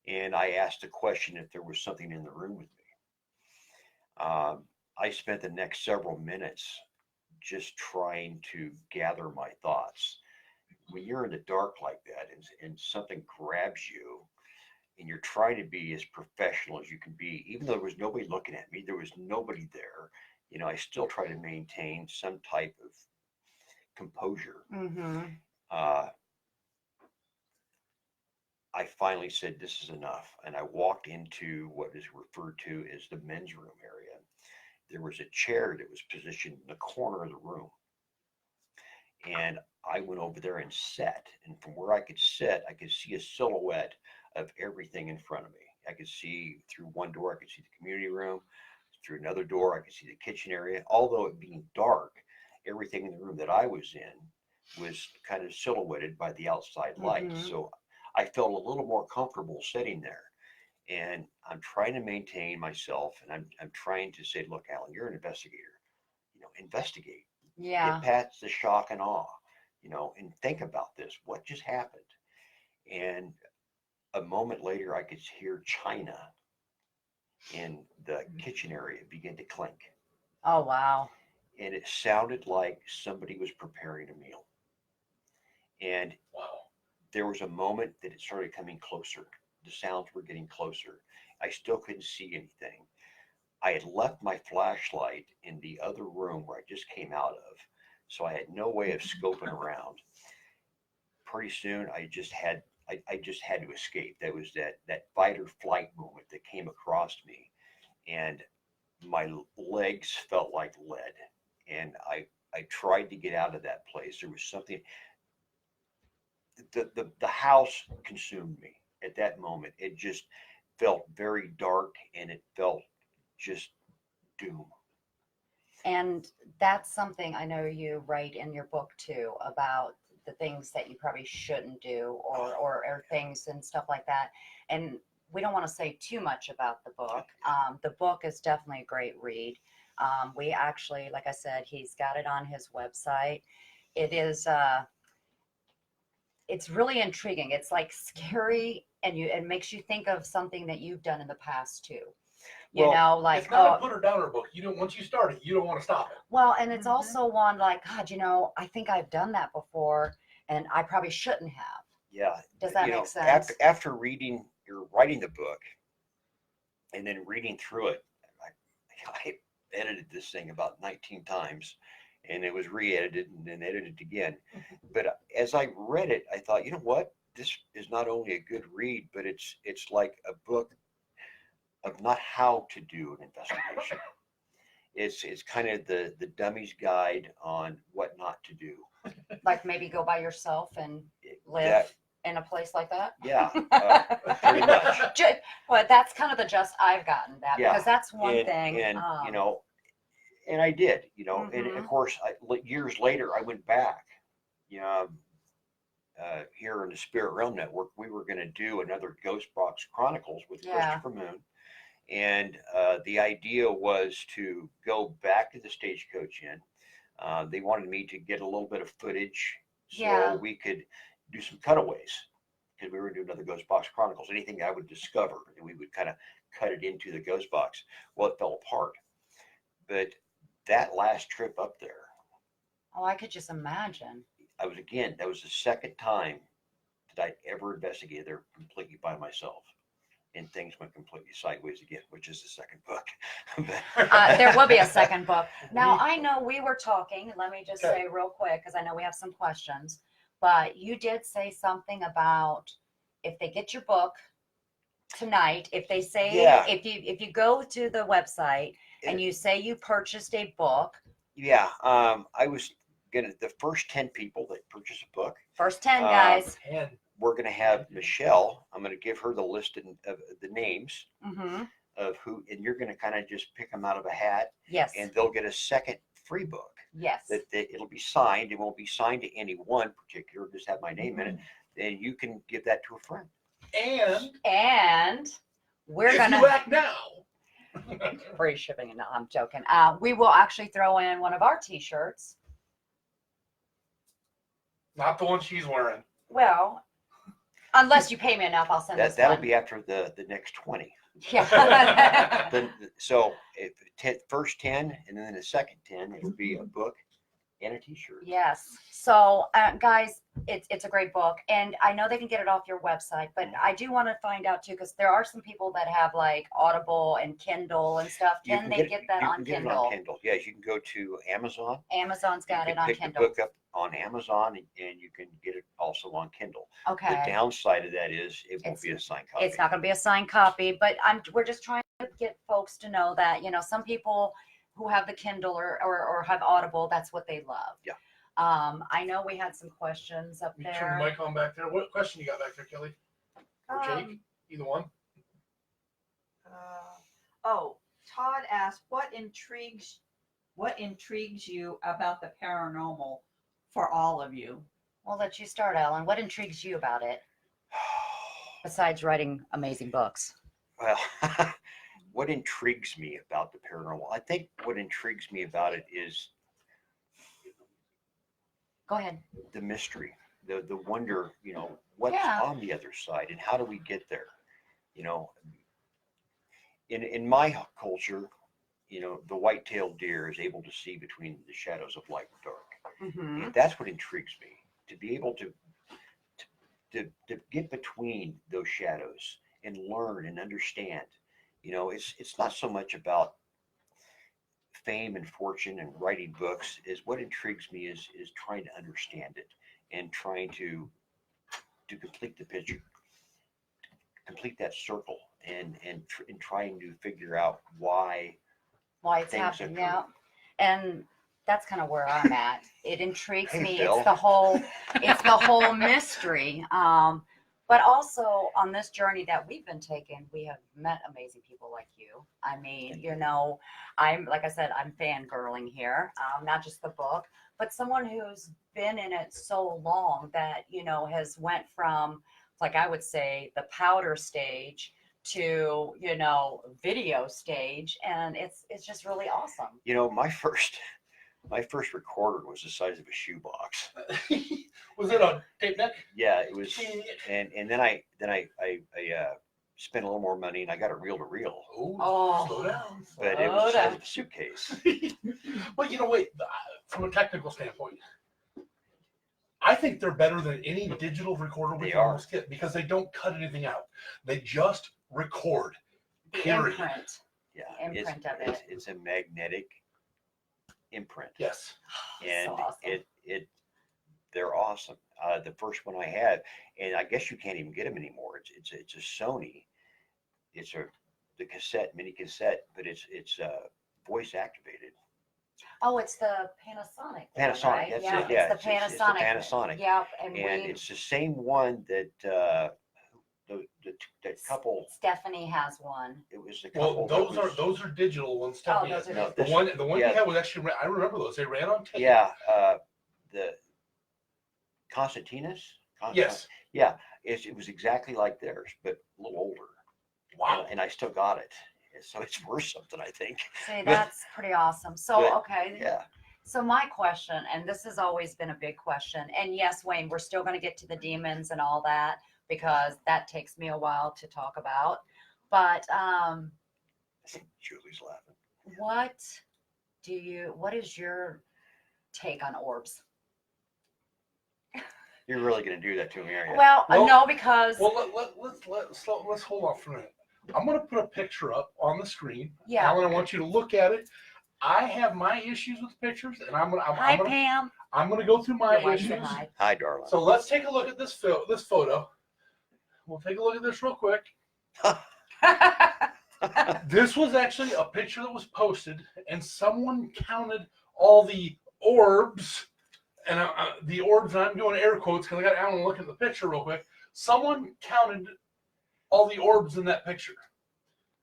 And I asked a question if there was something in the room with me. I spent the next several minutes just trying to gather my thoughts. When you're in the dark like that and something grabs you and you're trying to be as professional as you can be, even though there was nobody looking at me, there was nobody there, you know, I still try to maintain some type of composure. I finally said, this is enough. And I walked into what is referred to as the men's room area. There was a chair that was positioned in the corner of the room. And I went over there and sat. And from where I could sit, I could see a silhouette of everything in front of me. I could see through one door, I could see the community room. Through another door, I could see the kitchen area. Although it being dark, everything in the room that I was in was kind of silhouetted by the outside light. So I felt a little more comfortable sitting there. And I'm trying to maintain myself, and I'm trying to say, look, Alan, you're an investigator. You know, investigate. Get past the shock and awe, you know, and think about this. What just happened? And a moment later, I could hear china in the kitchen area begin to clink. Oh, wow. And it sounded like somebody was preparing a meal. And there was a moment that it started coming closer. The sounds were getting closer. I still couldn't see anything. I had left my flashlight in the other room where I just came out of, so I had no way of scoping around. Pretty soon, I just had to escape. That was that fight or flight moment that came across me, and my legs felt like lead. And I tried to get out of that place. There was something. the house consumed me at that moment. It just felt very dark, and it felt just doom. And that's something I know you write in your book too, about the things that you probably shouldn't do, or things and stuff like that. And we don't want to say too much about the book. The book is definitely a great read. We actually, like I said, he's got it on his website. It is, it's really intriguing. It's like scary, and it makes you think of something that you've done in the past too. You Well, know, like, It's not a put her downer book. You don't, once you start it, you don't want to stop it. well, and it's Mhm. also one like, God, I think I've done that before, and I probably shouldn't have. Yeah. Does that You make know, sense? after reading or writing the book and then reading through it, I edited this thing about 19 times, and it was re-edited and then edited again. But as I read it, I thought, you know what? This is not only a good read, but it's like a book of not how to do an investigation. It's kind of the dummies guide on what not to do. Like maybe go by yourself and live That, in a place like that. yeah, pretty much. Well, that's kind of the just I've gotten that, Yeah, because that's one and, thing. and and I did, and of Mhm. course, years later, I went back. You know, here in the Spirit Realm Network, we were going to do another Ghost Box Chronicles with Yeah. Christopher Moon, and the idea was to go back to the Stagecoach Inn. They wanted me to get a little bit of footage so Yeah. we could do some cutaways, because we were doing another Ghost Box Chronicles. Anything I would discover, and we would kind of cut it into the Ghost Box. Well, it fell apart. But that last trip up there, Oh, I could just imagine. that was the second time that I'd ever investigated there completely by myself. And things went completely sideways again, which is the second book. There will be a second book. Now, We- I know we were talking, let me just Okay. say real quick, because I know we have some questions, but you did say something about if they get your book tonight, if they say, Yeah. if you go to the website and you say you purchased a book, Yeah, I was the first 10 people that purchase a book, first 10 Um, guys. And we're gonna have Michelle. I'm gonna give her the list of the names Mm-hmm. of who, and you're gonna kind of just pick them out of a hat, Yes. and they'll get a second free book. Yes. That it'll be signed. It won't be signed to any one particular. Just have my name in it, Mm-hmm. and you can give that to a friend. And we're if gonna you act now, free shipping. No, I'm joking. We will actually throw in one of our T-shirts. not the one she's wearing. Well, unless you pay me enough, I'll send this That'll one. be after the next 20. Yeah. So if first 10, and then the second 10, it'll be a book and a T-shirt. Yes. So, guys, it's a great book, and I know they can get it off your website, but I do want to find out too, because there are some people that have like Audible and Kindle and stuff. You Can they get that you on can get it Kindle? on Kindle. Yes, you can go to Amazon. Amazon's You got can it on pick Kindle. the book up on Amazon, and you can get it also on Kindle. The Okay. downside of that is it won't be a signed copy. It's not going to be a signed copy, but we're just trying to get folks to know that, some people who have the Kindle or have Audible, that's what they love. Yeah. I know we had some questions up You turn there. the mic on back there. What question you got back there, Kelly? Or Jake? Either one. Todd asked, what intrigues you about the paranormal for all of you? We'll let you start, Alan. What intrigues you about it besides writing amazing books? Well, what intrigues me about the paranormal? I think what intrigues me about it is Go ahead. the mystery, the wonder, what's Yeah. on the other side and how do we get there? In my culture, the white-tailed deer is able to see between the shadows of light and dark. Mm-hmm. And that's what intrigues me, to be able to get between those shadows and learn and understand. It's not so much about fame and fortune and writing books. Is what intrigues me is trying to understand it and trying to complete the picture, complete that circle, and trying to figure out why Why it's things happening. occur. Yeah. And that's kind of where I'm at. It intrigues Hey, me. Bill. It's the whole mystery. But also on this journey that we've been taking, we have met amazing people like you. I mean, you know, I'm like I said, I'm fangirling here. Not just the book, but someone who's been in it so long that, you know, has went from, like I would say, the powder stage to, you know, video stage, and it's just really awesome. You know, my first recorder was the size of a shoebox. Was it a tape deck? Yeah, it was, and then I spent a little more money and I got a reel to reel, Oh. Slow down. but it was the size of a suitcase. But you know, wait, from a technical standpoint, I think they're better than any digital recorder we They can are. almost get because they don't cut anything out. They just record. The Period. imprint. Yeah, Imprint of it. It's a magnetic imprint, Yes. It's and so awesome. they're awesome. The first one I had, and I guess you can't even get them anymore. It's a Sony. It's the cassette, mini cassette, but it's voice activated. Oh, it's the Panasonic. Panasonic, Right? that's Yeah, it. Yeah, it's the it's the Panasonic. Panasonic. Yep, and And we it's the same one that that couple. Stephanie has one. It was the couple. Well, that was, those are digital ones. Oh, Stephanie those has. are no, The this- one yeah. you had was actually I remember those. They ran on tape. Yeah, the Constantinus. Yes. Yeah, it was exactly like theirs, but a little older. Wow. And I still got it, so it's worth something, I think. See, that's pretty awesome. So, but, okay. Yeah. So my question, and this has always been a big question, and yes, Wayne, we're still going to get to the demons and all that because that takes me a while to talk about. But Julie's laughing. what is your take on orbs? You're really going to do that to me, aren't you? Well, Well- no, because Well, let's hold off for a minute. I'm going to put a picture up on the screen. yeah. Alan, I want you to look at it. I have my issues with pictures, and I'm Hi, gonna Pam. I'm gonna go through my Your wife issues. said hi. Hi, darling. So let's take a look at this photo. We'll take a look at this real quick. This was actually a picture that was posted, and someone counted all the orbs, and the orbs. And I'm doing air quotes because I got Alan looking at the picture real quick. Someone counted all the orbs in that picture.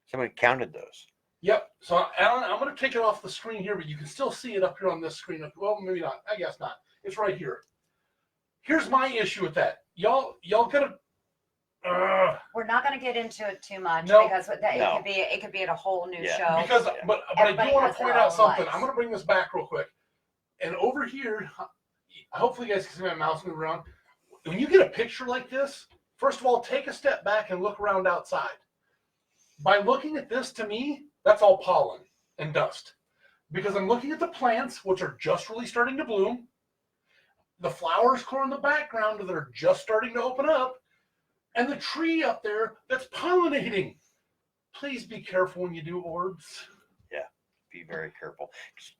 Someone counted those. Yep. So Alan, I'm going to take it off the screen here, but you can still see it up here on this screen. Well, maybe not. I guess not. It's right here. Here's my issue with that. Y'all gotta. We're not going to get into it too much No. because No. it could be at a whole new Yeah. show. Because, Yeah. but I Everybody do want has to point their out own something. lives. I'm going to bring this back real quick. And over here, hopefully you guys can see my mouse move around. When you get a picture like this, first of all, take a step back and look around outside. By looking at this, to me, that's all pollen and dust. Because I'm looking at the plants, which are just really starting to bloom. The flowers clear in the background that are just starting to open up. And the tree up there that's pollinating. Please be careful when you do orbs. Be very careful.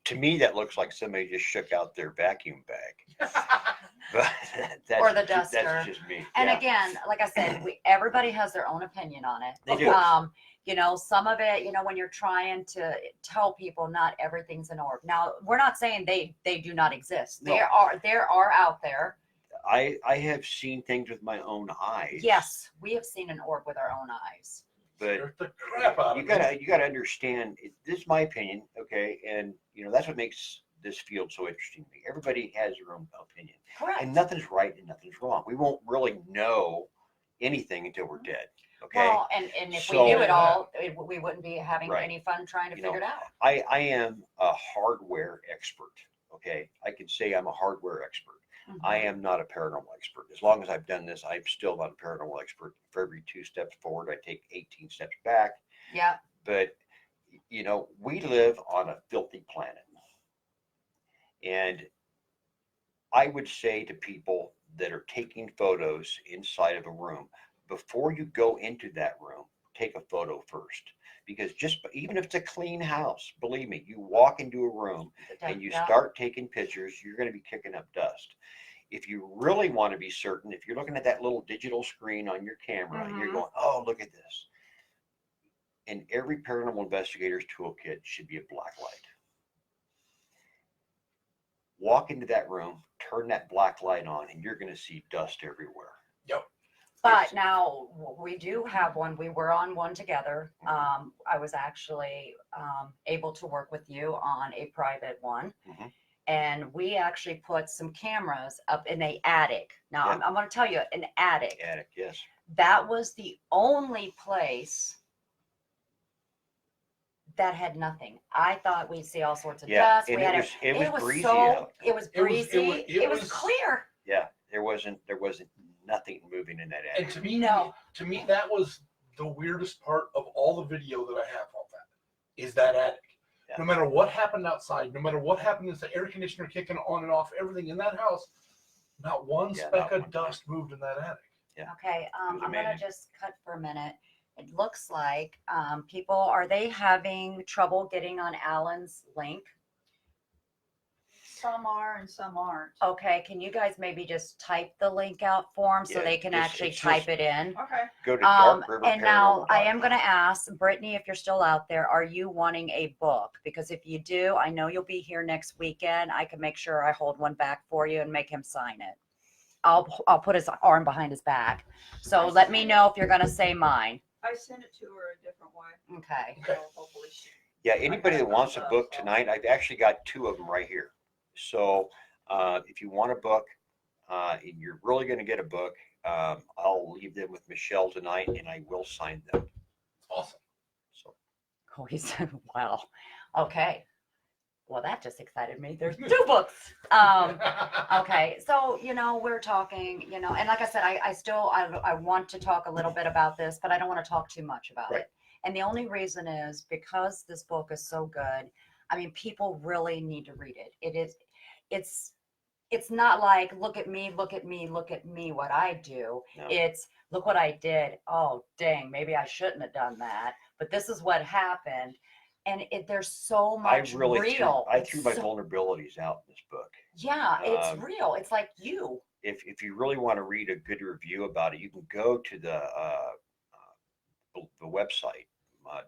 To me, that looks like somebody just shook out their vacuum bag. But that's, Or the duster. That's just me. And Yeah. again, like I said, everybody has their own opinion on it. They do. You know, some of it, you know, when you're trying to tell people not everything's an orb. Now, we're not saying they do not exist. No. There are out there. I have seen things with my own eyes. Yes, we have seen an orb with our own eyes. But Scared the crap out you of me. gotta understand. This is my opinion, okay? And you know that's what makes this field so interesting to me. Everybody has their own opinion, Correct. and nothing's right and nothing's wrong. We won't really know anything until we're dead. Okay. Well, and if So- we knew it all, we wouldn't be having Right. any fun trying to You know, figure it out. I am a hardware expert. Okay, I can say I'm a hardware expert. Mhm. I am not a paranormal expert. As long as I've done this, I'm still not a paranormal expert. For every 2 steps forward, I take 18 steps back. Yeah. But, you know, we live on a filthy planet. And I would say to people that are taking photos inside of a room, before you go into that room, take a photo first. Because even if it's a clean house, believe me, you walk into a room and you Yeah. start taking pictures, you're going to be kicking up dust. If you really want to be certain, if you're looking at that little digital screen on your camera, and you're Mhm. going, oh, look at this. And every paranormal investigator's toolkit should be a black light. walk into that room, turn that black light on, and you're going to see dust everywhere. But now we do have one. We were on one together. I was actually able to work with you on a private one. Mhm. And we actually put some cameras up in the attic. Now, Yeah. I'm going to tell you, an attic. Attic, yes. That was the only place that had nothing. I thought we'd see all sorts of Yeah, dust. and We had it was breezy so out. it was It was- breezy. It was was- clear. Yeah, there wasn't nothing moving in that And attic. to me, that was the weirdest part of all the video that I have of that, is that attic. Yeah. No matter what happened outside, no matter what happened, is the air conditioner kicking on and off, everything in that house, not one Yeah, speck not of one. dust moved in that attic. Yeah. Okay, was I'm gonna amazing. just cut for a minute. It looks like people, are they having trouble getting on Alan's link? Some are and some aren't. Okay, can you guys maybe just type the link out for them so Yeah, they can it's actually just- type it in? Okay. Go to darkriverparanormal.com. And now I am going to ask Brittany, if you're still out there, are you wanting a book? Because if you do, I know you'll be here next weekend. I can make sure I hold one back for you and make him sign it. I'll put his arm behind his back. So let me know if you're going to say mine. I sent it to her a different way. Okay. So hopefully she. Yeah, anybody I that got wants a both, book so. tonight, I've actually got 2 of them right here. So if you want a book, and you're really going to get a book, I'll leave them with Michelle tonight, and I will sign them. Awesome. So Oh, he said, wow. Okay. Well, that just excited me. There's 2 books. Okay, so we're talking, and like I said, I want to talk a little bit about this, but I don't want to talk too much about Right. it. And the only reason is because this book is so good. I mean, people really need to read it. It's not like look at me, look at me, look at me, what I do. No. It's look what I did. Oh, dang, maybe I shouldn't have done that, but this is what happened. And there's so much real. I It's threw my so- vulnerabilities out in this book. Yeah, it's Um, real. It's like you. If you really want to read a good review about it, you can go to the website,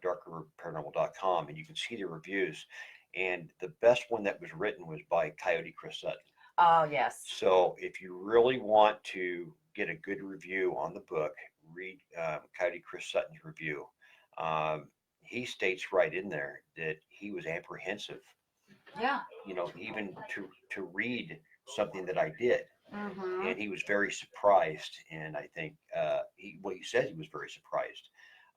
darkriverparanormal.com, and you can see the reviews. And the best one that was written was by Coyote Chris Sutton. Oh, yes. So if you really want to get a good review on the book, read Coyote Chris Sutton's review. He states right in there that he was apprehensive, Yeah. even to read something that I did. Hmm. And he was very surprised. And I think he said he was very surprised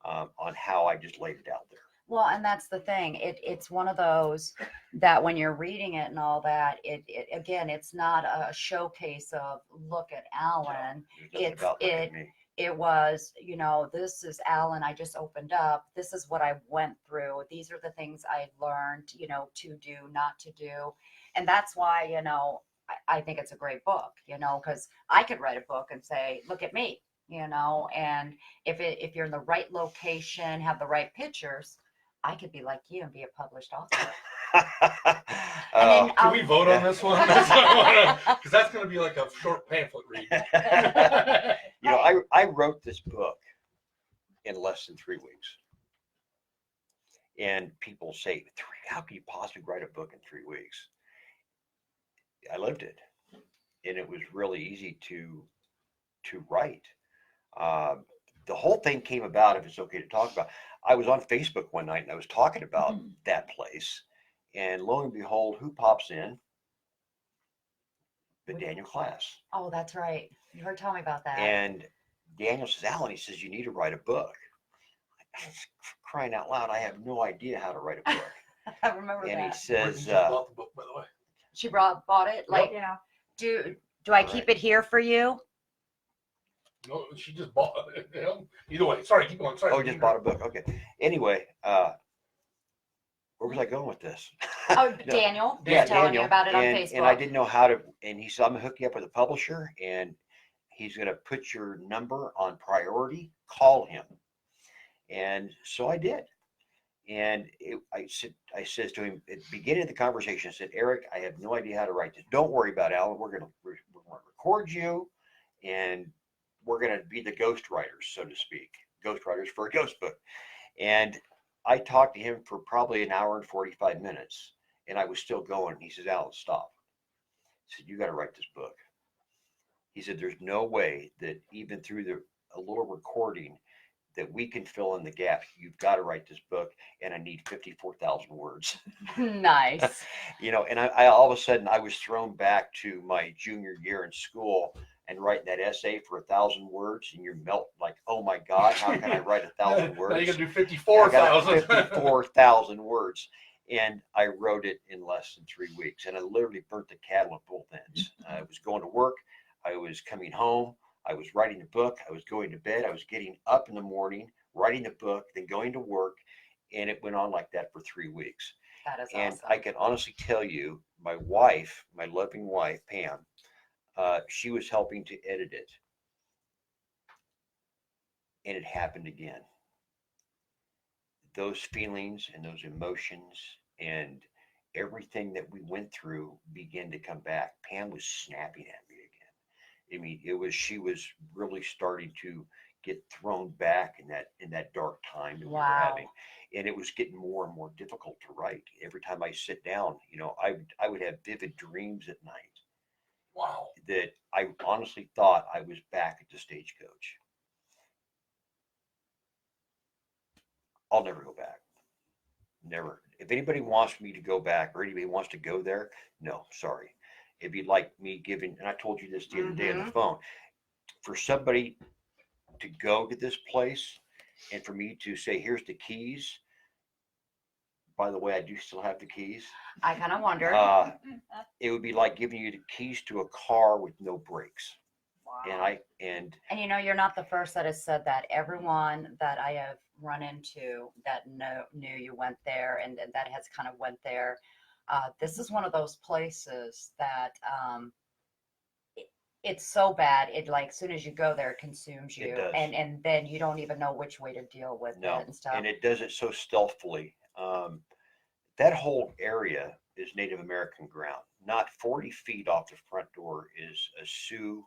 on how I just laid it out there. Well, and that's the thing. It's one of those that when you're reading it and all that, it again, it's not a showcase of look at Alan. It was nothing about look at me. It was, this is Alan. I just opened up. This is what I went through. These are the things I learned, to do, not to do. And that's why, I think it's a great book, because I could write a book and say, look at me, and if you're in the right location, have the right pictures, I could be like you and be a published author. Oh, Can we vote on this one? Because that's going to be like a short pamphlet read. I wrote this book in less than 3 weeks. And people say, how can you possibly write a book in 3 weeks? I lived it. And it was really easy to write. The whole thing came about, if it's okay to talk about. I was on Facebook one night and I was talking about that place. And lo and behold, who pops in? But Daniel Class. Oh, that's right. You were telling me about that. And Daniel says, Alan, he says, you need to write a book. Crying out loud, I have no idea how to write a book. I remember And he that. says, Brittany just bought the book, by the way. She bought it. Like, Yeah. do I Right. keep it here for you? No, she just bought it. Either way, sorry, keep going. Sorry. oh, just bought a book. Okay. Anyway, where was I going with this? Oh, No. Daniel was Yeah, telling Daniel. you about it on and, Facebook. And I didn't know how to, and he said, I'm gonna hook you up with a publisher and he's going to put your number on priority, call him. And so I did. And I says to him at the beginning of the conversation, I said, Eric, I have no idea how to write this. Don't worry about it, Alan. We're going to record you and we're going to be the ghost writers, so to speak, ghost writers for a ghost book. And I talked to him for probably an hour and 45 minutes and I was still going. He says, Alan, stop. said, "You got to write this book." He said, "There's no way that even through a little recording that we can fill in the gaps. You've got to write this book, and I need 54,000 words." Nice. And I all of a sudden I was thrown back to my junior year in school and writing that essay for 1,000 words, and you're melt like, oh my God, how can I write 1,000 words? Now you got to do I got 54,000. 54,000 words. And I wrote it in less than 3 weeks. And I literally burnt the candle at both ends. I was going to work. I was coming home. I was writing the book. I was going to bed. I was getting up in the morning, writing the book, then going to work. And it went on like that for 3 weeks. That is And awesome. I can honestly tell you, my wife, my loving wife, Pam, she was helping to edit it. And it happened again. Those feelings and those emotions and everything that we went through began to come back. Pam was snapping at me again. I mean, she was really starting to get thrown back in that dark time that we were Wow. having. And it was getting more and more difficult to write. Every time I sit down, I would have vivid dreams at night Wow. that I honestly thought I was back at the stagecoach. I'll never go back. Never. If anybody wants me to go back or anybody wants to go there, no, sorry. It'd be like me giving, and I told you this the other day on the phone, for somebody to go to this place and for me to say, here's the keys. By the way, I do still have the keys. I kind of wondered. It would be like giving you the keys to a car with no brakes. Wow. And You're not the first that has said that. Everyone that I have run into that knew you went there and that has kind of went there. This is one of those places that it's so bad. It like as soon as you go there, it consumes you, It does. and then you don't even know which way to deal with no, it and stuff. and it does it so stealthily. That whole area is Native American ground. Not 40 feet off the front door is a Sioux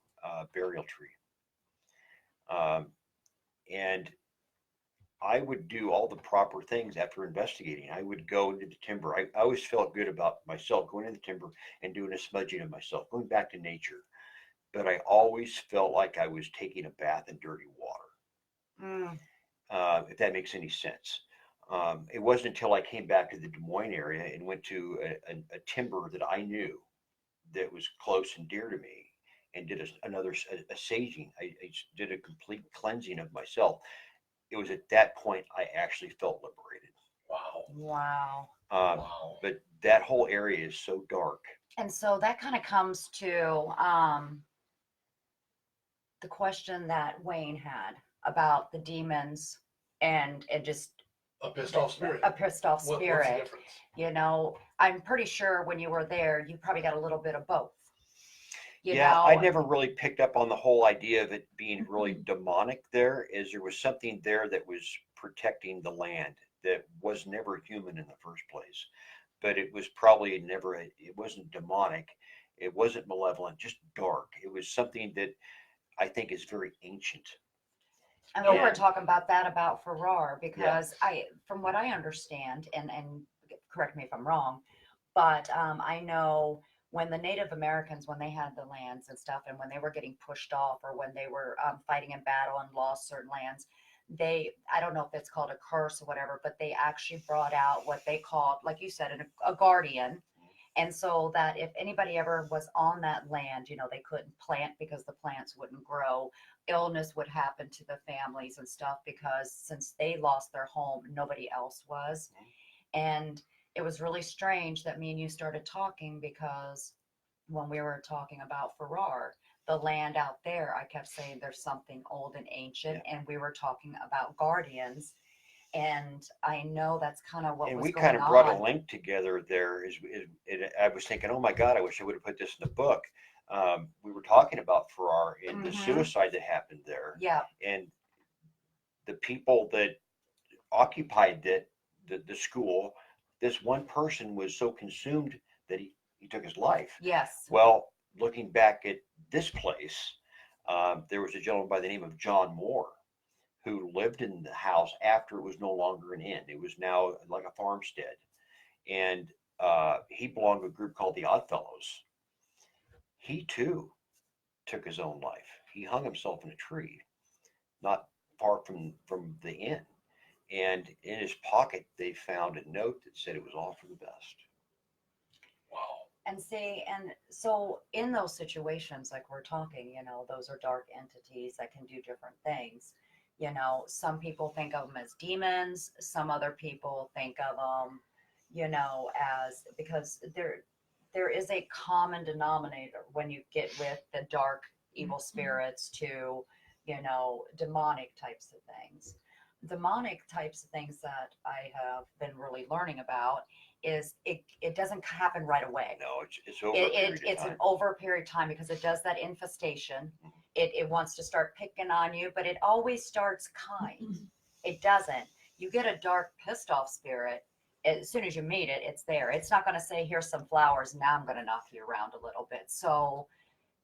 burial tree. And I would do all the proper things after investigating. I would go into the timber. I always felt good about myself going into the timber and doing a smudging of myself, going back to nature. But I always felt like I was taking a bath in dirty water, if that makes any sense. It wasn't until I came back to the Des Moines area and went to a timber that I knew that was close and dear to me and did a saging. I did a complete cleansing of myself. It was at that point I actually felt liberated. Wow. Wow. Wow. But that whole area is so dark. And so that kind of comes to the question that Wayne had about the demons and just A pissed off spirit. a pissed off What's the spirit. difference? I'm pretty sure when you were there, you probably got a little bit of both. I never really picked up on the whole idea of it being really demonic there, as there was something there that was protecting the land that was never human in the first place. But it was probably it wasn't demonic, it wasn't malevolent, just dark. It was something that I think is very ancient. And we were Yeah. talking about that about Farrar because from what I understand, and correct me if I'm wrong, but I know when the Native Americans, when they had the lands and stuff, and when they were getting pushed off, or when they were fighting in battle and lost certain lands, I don't know if it's called a curse or whatever, but they actually brought out what they called, like you said, a guardian. And so that if anybody ever was on that land, they couldn't plant because the plants wouldn't grow. Illness would happen to the families and stuff because since they lost their home, nobody else was. And it was really strange that me and you started talking because when we were talking about Farrar, the land out there, I kept saying there's something old and ancient, and we were talking about guardians. And I know that's kind of what And was we going kind of brought on. a link together there. I was thinking, oh my God, I wish I would have put this in the book. We were talking about Farrar and the suicide that happened there. Yeah. And the people that occupied the school, this one person was so consumed that he took his life. Yes. Well, looking back at this place, there was a gentleman by the name of John Moore who lived in the house after it was no longer an inn. It was now like a farmstead. And he belonged to a group called the Oddfellows. he too took his own life. He hung himself in a tree, not far from the inn. And in his pocket, they found a note that said it was all for the best. Wow. And see, and so in those situations, like we're talking, those are dark entities that can do different things. Some people think of them as demons. Some other people think of them, as, because there is a common denominator when you get with the dark evil spirits to, demonic types of things. Demonic types of things that I have been really learning about is it doesn't happen right away. No, it's over a period of It's time. an over a period of time because it does that infestation. It wants to start picking on you, but it always starts kind. It doesn't. You get a dark, pissed off spirit, as soon as you meet it, it's there. It's not going to say, here's some flowers, now I'm going to knock you around a little bit. So,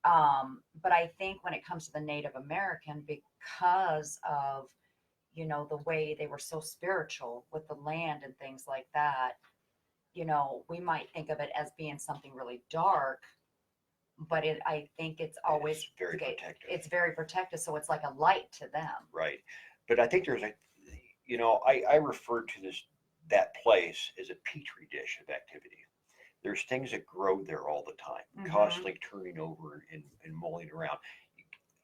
but I think when it comes to the Native American, because of, the way they were so spiritual with the land and things like that, we might think of it as being something really dark, but I think it's always It's very protective. It's very protective, so it's like a light to them. Right. But I think there's I refer to that place as a petri dish of activity. There's things that grow there all the time, constantly turning over and mulling around.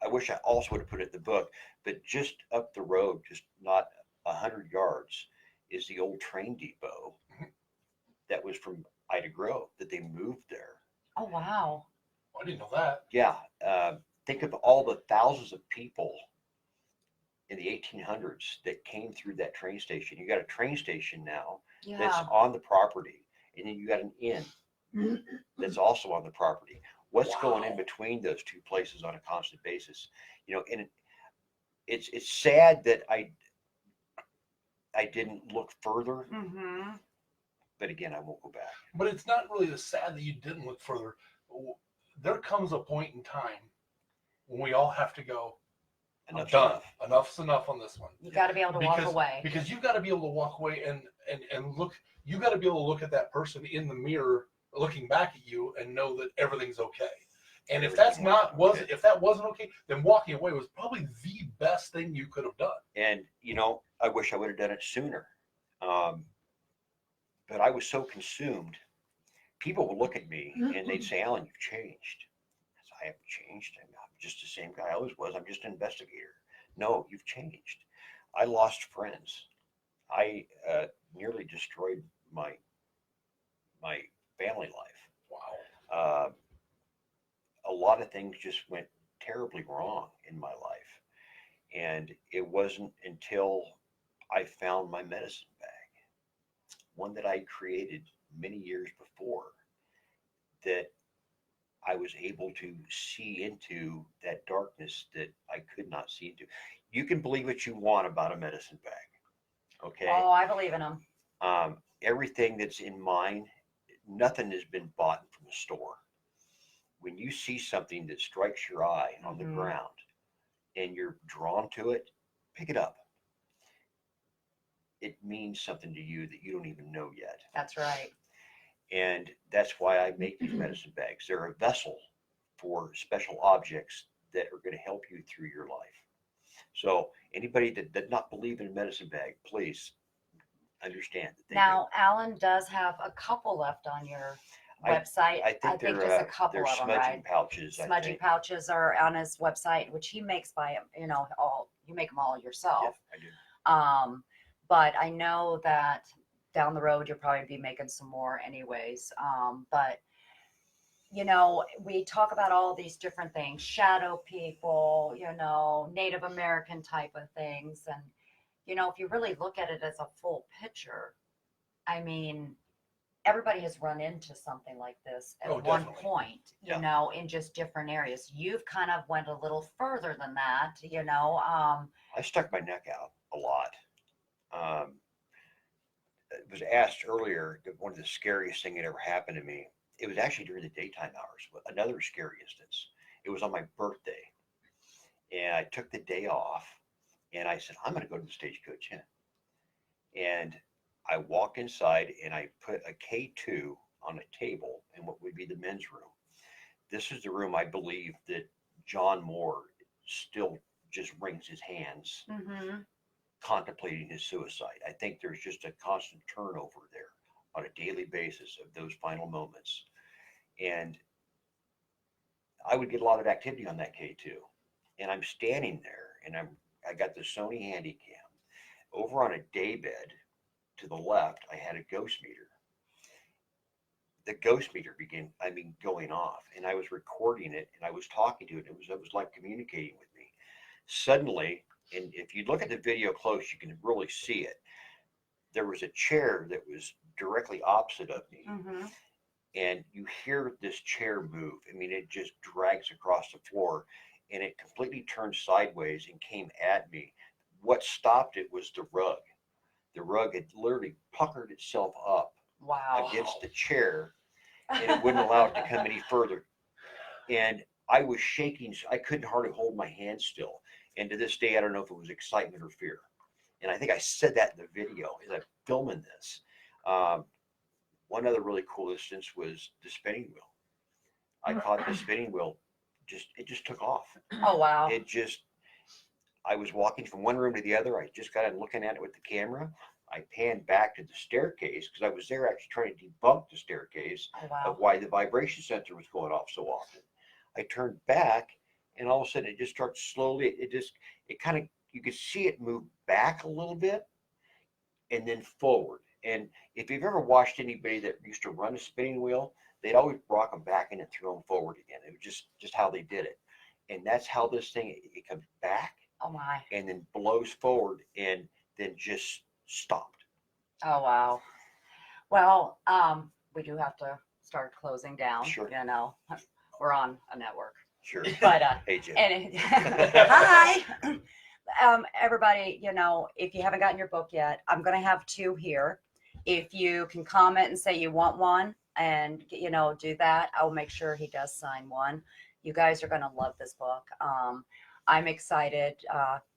I wish I also would have put it in the book, but just up the road, just not 100 yards, is the old train depot that was from Ida Grove that they moved there. Oh, wow. I didn't know that. Yeah. Think of all the thousands of people in the 1800s that came through that train station. You got a train station now that's Yeah. on the property, and then you got an inn that's also on the property. What's going in Wow. between those two places on a constant basis? And it's sad that I didn't look further, but again, I won't go back. But it's not really the sad that you didn't look further. There comes a point in time when we all have to go, I'm Enough's done. enough. Enough's enough on this one. You got to be able to walk away. Because you've got to be able to walk away and look. You got to be able to look at that person in the mirror, looking back at you, and know that everything's okay. And if that's if that wasn't okay, then walking away was probably the best thing you could have done. And I wish I would have done it sooner. But I was so consumed. People would look at me and they'd say, "Alan, you've changed." I said, "I haven't changed. I'm just the same guy I always was. I'm just an investigator." "No, you've changed." I lost friends. I nearly destroyed my family life. Wow. A lot of things just went terribly wrong in my life. And it wasn't until I found my medicine bag, one that I created many years before, that I was able to see into that darkness that I could not see into. You can believe what you want about a medicine bag, okay? Oh, I believe in them. Everything that's in mine, nothing has been bought from a store. When you see something that strikes your eye on the ground and you're drawn to it, pick it up. It means something to you that you don't even know yet. That's right. And that's why I make these medicine bags. They're a vessel for special objects that are going to help you through your life. So anybody that does not believe in a medicine bag, please understand that Now, Alan does have a couple left on your website. I think just they're a couple they're of them, smudging right? pouches. Smudging pouches are on his website, which he makes by, you make them all yourself. Yeah, I do. But I know that down the road you'll probably be making some more anyways. But we talk about all these different things, shadow people, Native American type of things. And, if you really look at it as a full picture, I mean, everybody has run into something like this at one Definitely. point, Yeah. in just different areas. You've kind of went a little further than that, I stuck my neck out a lot. It was asked earlier that one of the scariest thing that ever happened to me. It was actually during the daytime hours. Another scary instance. It was on my birthday, and I took the day off, and I said, "I'm going to go to the Stagecoach Inn." And I walked inside, and I put a K2 on a table in what would be the men's room. this is the room I believe that John Moore still just wrings his hands Mm-hmm. contemplating his suicide. I think there's just a constant turnover there on a daily basis of those final moments. And I would get a lot of activity on that K2. And I'm standing there and I got the Sony Handycam. Over on a daybed to the left, I had a ghost meter. The ghost meter began, going off, and I was recording it and I was talking to it. It was like communicating with me. Suddenly, and if you look at the video close, you can really see it. There was a chair that was directly opposite of me, Mm-hmm. and you hear this chair move. It just drags across the floor, and it completely turned sideways and came at me. What stopped it was the rug. The rug had literally puckered itself up Wow. against the chair, and it wouldn't allow it to come any further. And I was shaking. I couldn't hardly hold my hand still. And to this day, I don't know if it was excitement or fear. And I think I said that in the video as I'm filming this. One other really cool instance was the spinning wheel. I caught the spinning wheel. It just took off. Oh, wow. I was walking from one room to the other. I just got in looking at it with the camera. I panned back to the staircase because I was there actually trying to debunk the staircase Oh, wow. of why the vibration sensor was going off so often. I turned back, and all of a sudden it just starts slowly. You could see it move back a little bit and then forward. And if you've ever watched anybody that used to run a spinning wheel, they'd always rock them back in and throw them forward again. It was just how they did it. And that's how this thing, it comes back Oh, my. and then blows forward and then just stopped. Oh, wow. Well, we do have to start closing down. Sure. We're on a network. Sure. But Hey, Jim. hi. Everybody, if you haven't gotten your book yet, I'm going to have 2 here. If you can comment and say you want one and, do that, I'll make sure he does sign one. You guys are going to love this book. I'm excited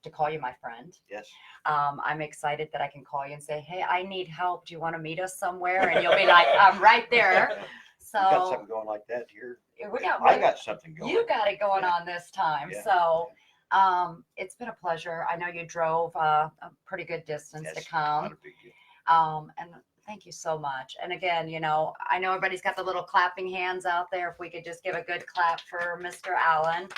to call you my friend. Yes. I'm excited that I can call you and say, hey, I need help. Do you want to meet us somewhere? And you'll be like, I'm right there. So You got something going like that here? I I got something going. You got it going on this time. Yeah. So it's been a pleasure. I know you drove a pretty good distance Yes, to come. not a big deal. And thank you so much. And again, I know everybody's got the little clapping hands out there. If we could just give a good clap for Mr. Allen.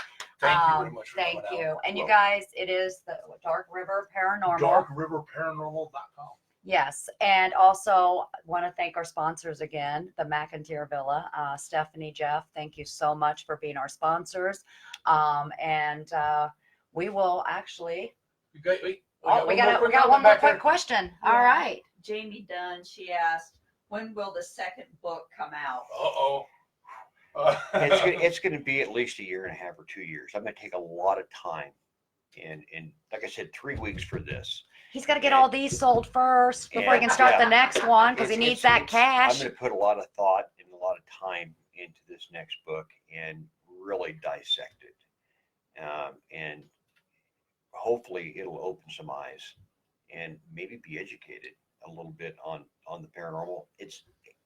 Thank you very much for Thank coming you. out. And you Welcome. guys, it is the Dark River Paranormal. DarkRiverParanormal.com. Yes, and also want to thank our sponsors again, the McIntyre Villa, Stephanie, Jeff. Thank you so much for being our sponsors. And we will actually. We got one more quick question. All right. Jamie Dunn, she asked, when will the second book come out? Uh-oh. It's going to be at least 1.5 years or 2 years. I'm going to take a lot of time. And like I said, 3 weeks for this. He's got to get all these sold first before he can start the next one because he needs that I'm cash. going to put a lot of thought and a lot of time into this next book and really dissect it. And hopefully it'll open some eyes and maybe be educated a little bit on the paranormal. It's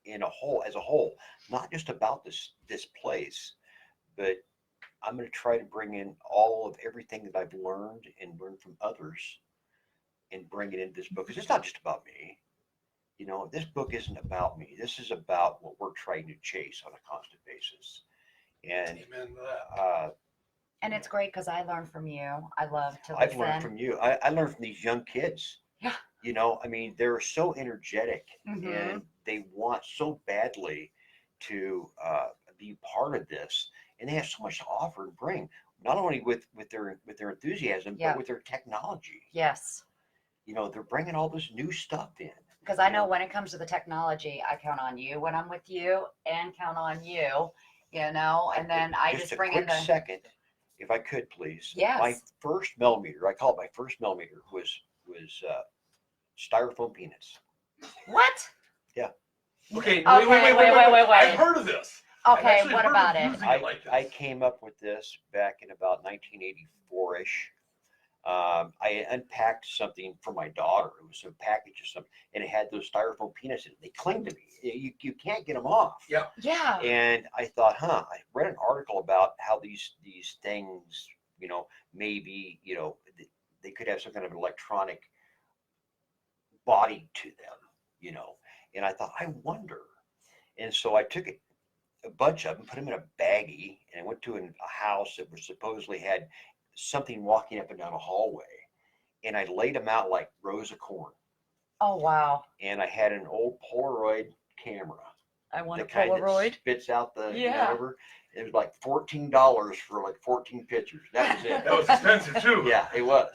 as a whole, not just about this place, but I'm going to try to bring in all of everything that I've learned and learned from others and bring it into this book. Because it's not just about me. This book isn't about me. This is about what we're trying to chase on a constant basis. And Amen to that. And it's great because I learn from you. I love to I've listen. learned from you. I learned from these young kids. Yeah. They're so energetic Mhm. and they want so badly to be part of this. And they have so much to offer and bring, not only with their enthusiasm, Yeah. but with their technology. Yes. They're bringing all this new stuff in. Because I know when it comes to the technology, I count on you when I'm with you and count on you, and then I just bring in a quick the. second, if I could, please. Yes. My first millimeter, I call it my first millimeter, was styrofoam peanuts. What? Okay, Okay, wait. I've heard of this. I've Okay, actually what heard about of it? using like this. I came up with this back in about 1984-ish. I unpacked something for my daughter. It was a package or something, and it had those styrofoam peanuts in it. They cling to me. You can't get them off. Yep. Yeah. And I thought, I read an article about how these things, maybe, they could have some kind of electronic body to them, and I thought, I wonder. And so I took a bunch of them, put them in a baggie, and I went to a house that was supposedly had something walking up and down a hallway. And I laid them out like rows of corn. Oh, wow. And I had an old Polaroid camera. I want a The kind that Polaroid. spits out the Yeah. whatever. It was like $14 for like 14 pictures. That was it. That was expensive too. Yeah, it was.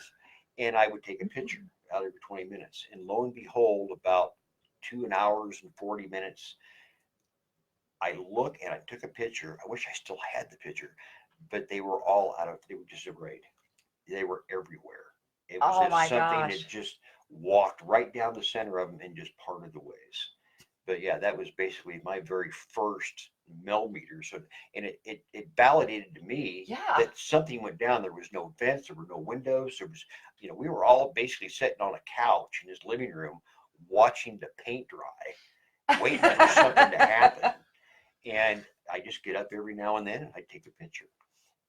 And I would take a picture out every 20 minutes. And lo and behold, about 2 hours and 40 minutes, I look and I took a picture. I wish I still had the picture, but they were they were disarrayed. They were everywhere. It was Oh as my something gosh. that just walked right down the center of them and just parted the ways. But yeah, that was basically my very first millimeter. So, and it validated to me Yeah. that something went down. There was no vents, there were no windows. There was, we were all basically sitting on a couch in his living room watching the paint dry, waiting for something to happen. And I just get up every now and then and I take a picture.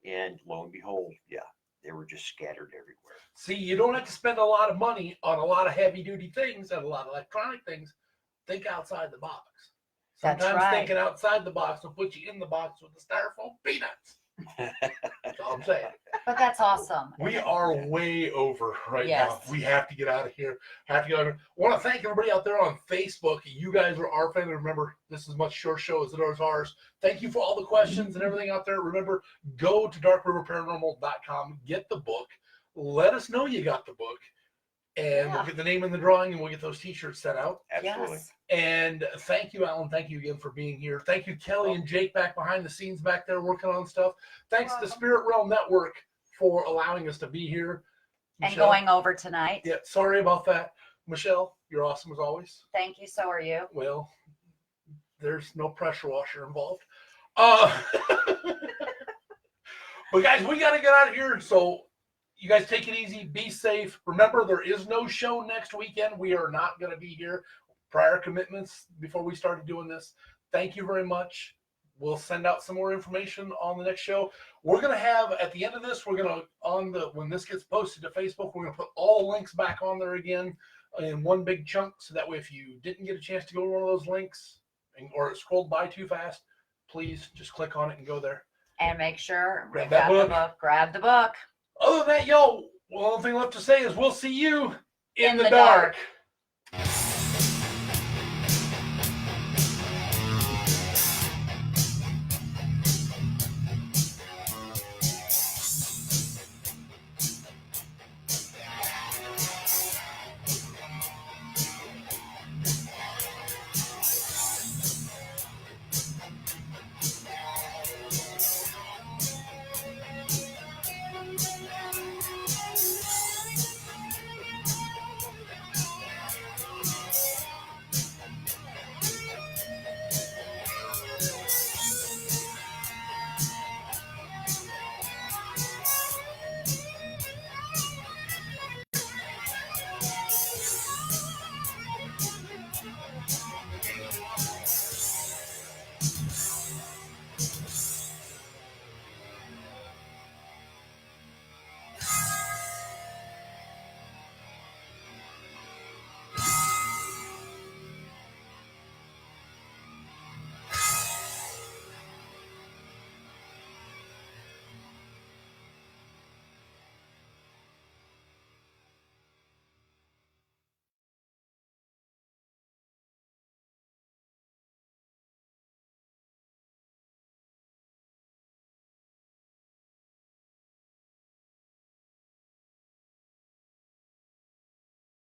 And lo and behold, yeah, they were just scattered everywhere. See, you don't have to spend a lot of money on a lot of heavy duty things and a lot of electronic things. Think outside the box. That's Sometimes right. thinking outside the box will put you in the box with the styrofoam peanuts. That's all I'm saying. But that's awesome. We are way over right now. Yes. We have to get out of here. Have to go. I want to thank everybody out there on Facebook. You guys are our family. Remember, this is as much your show as it is ours. Thank you for all the questions and everything out there. Remember, go to darkriverparanormal.com, get the book. Let us know you got the book. And Yeah. we'll get the name in the drawing and we'll get those t-shirts sent out. Absolutely. Yes. And thank you, Alan. Thank you again for being here. Thank you, Kelly and Jake back behind the scenes back there working on stuff. Thanks to Spirit Realm Network for allowing us to be here. And Michelle? going over tonight. Yeah, sorry about that. Michelle, you're awesome as always. Thank you. So are you. Well, there's no pressure washer involved. But guys, we got to get out of here. So you guys take it easy. Be safe. Remember, there is no show next weekend. We are not going to be here. Prior commitments before we started doing this. Thank you very much. We'll send out some more information on the next show. We're going to have, at the end of this, we're going to, when this gets posted to Facebook, we're going to put all links back on there again in one big chunk. So that way, if you didn't get a chance to go to one of those links or it scrolled by too fast, please just click on it and go there. And make sure Grab you that got the book. book. Grab the book. Other than that, y'all, one thing left to say is we'll see you in the the dark. dark.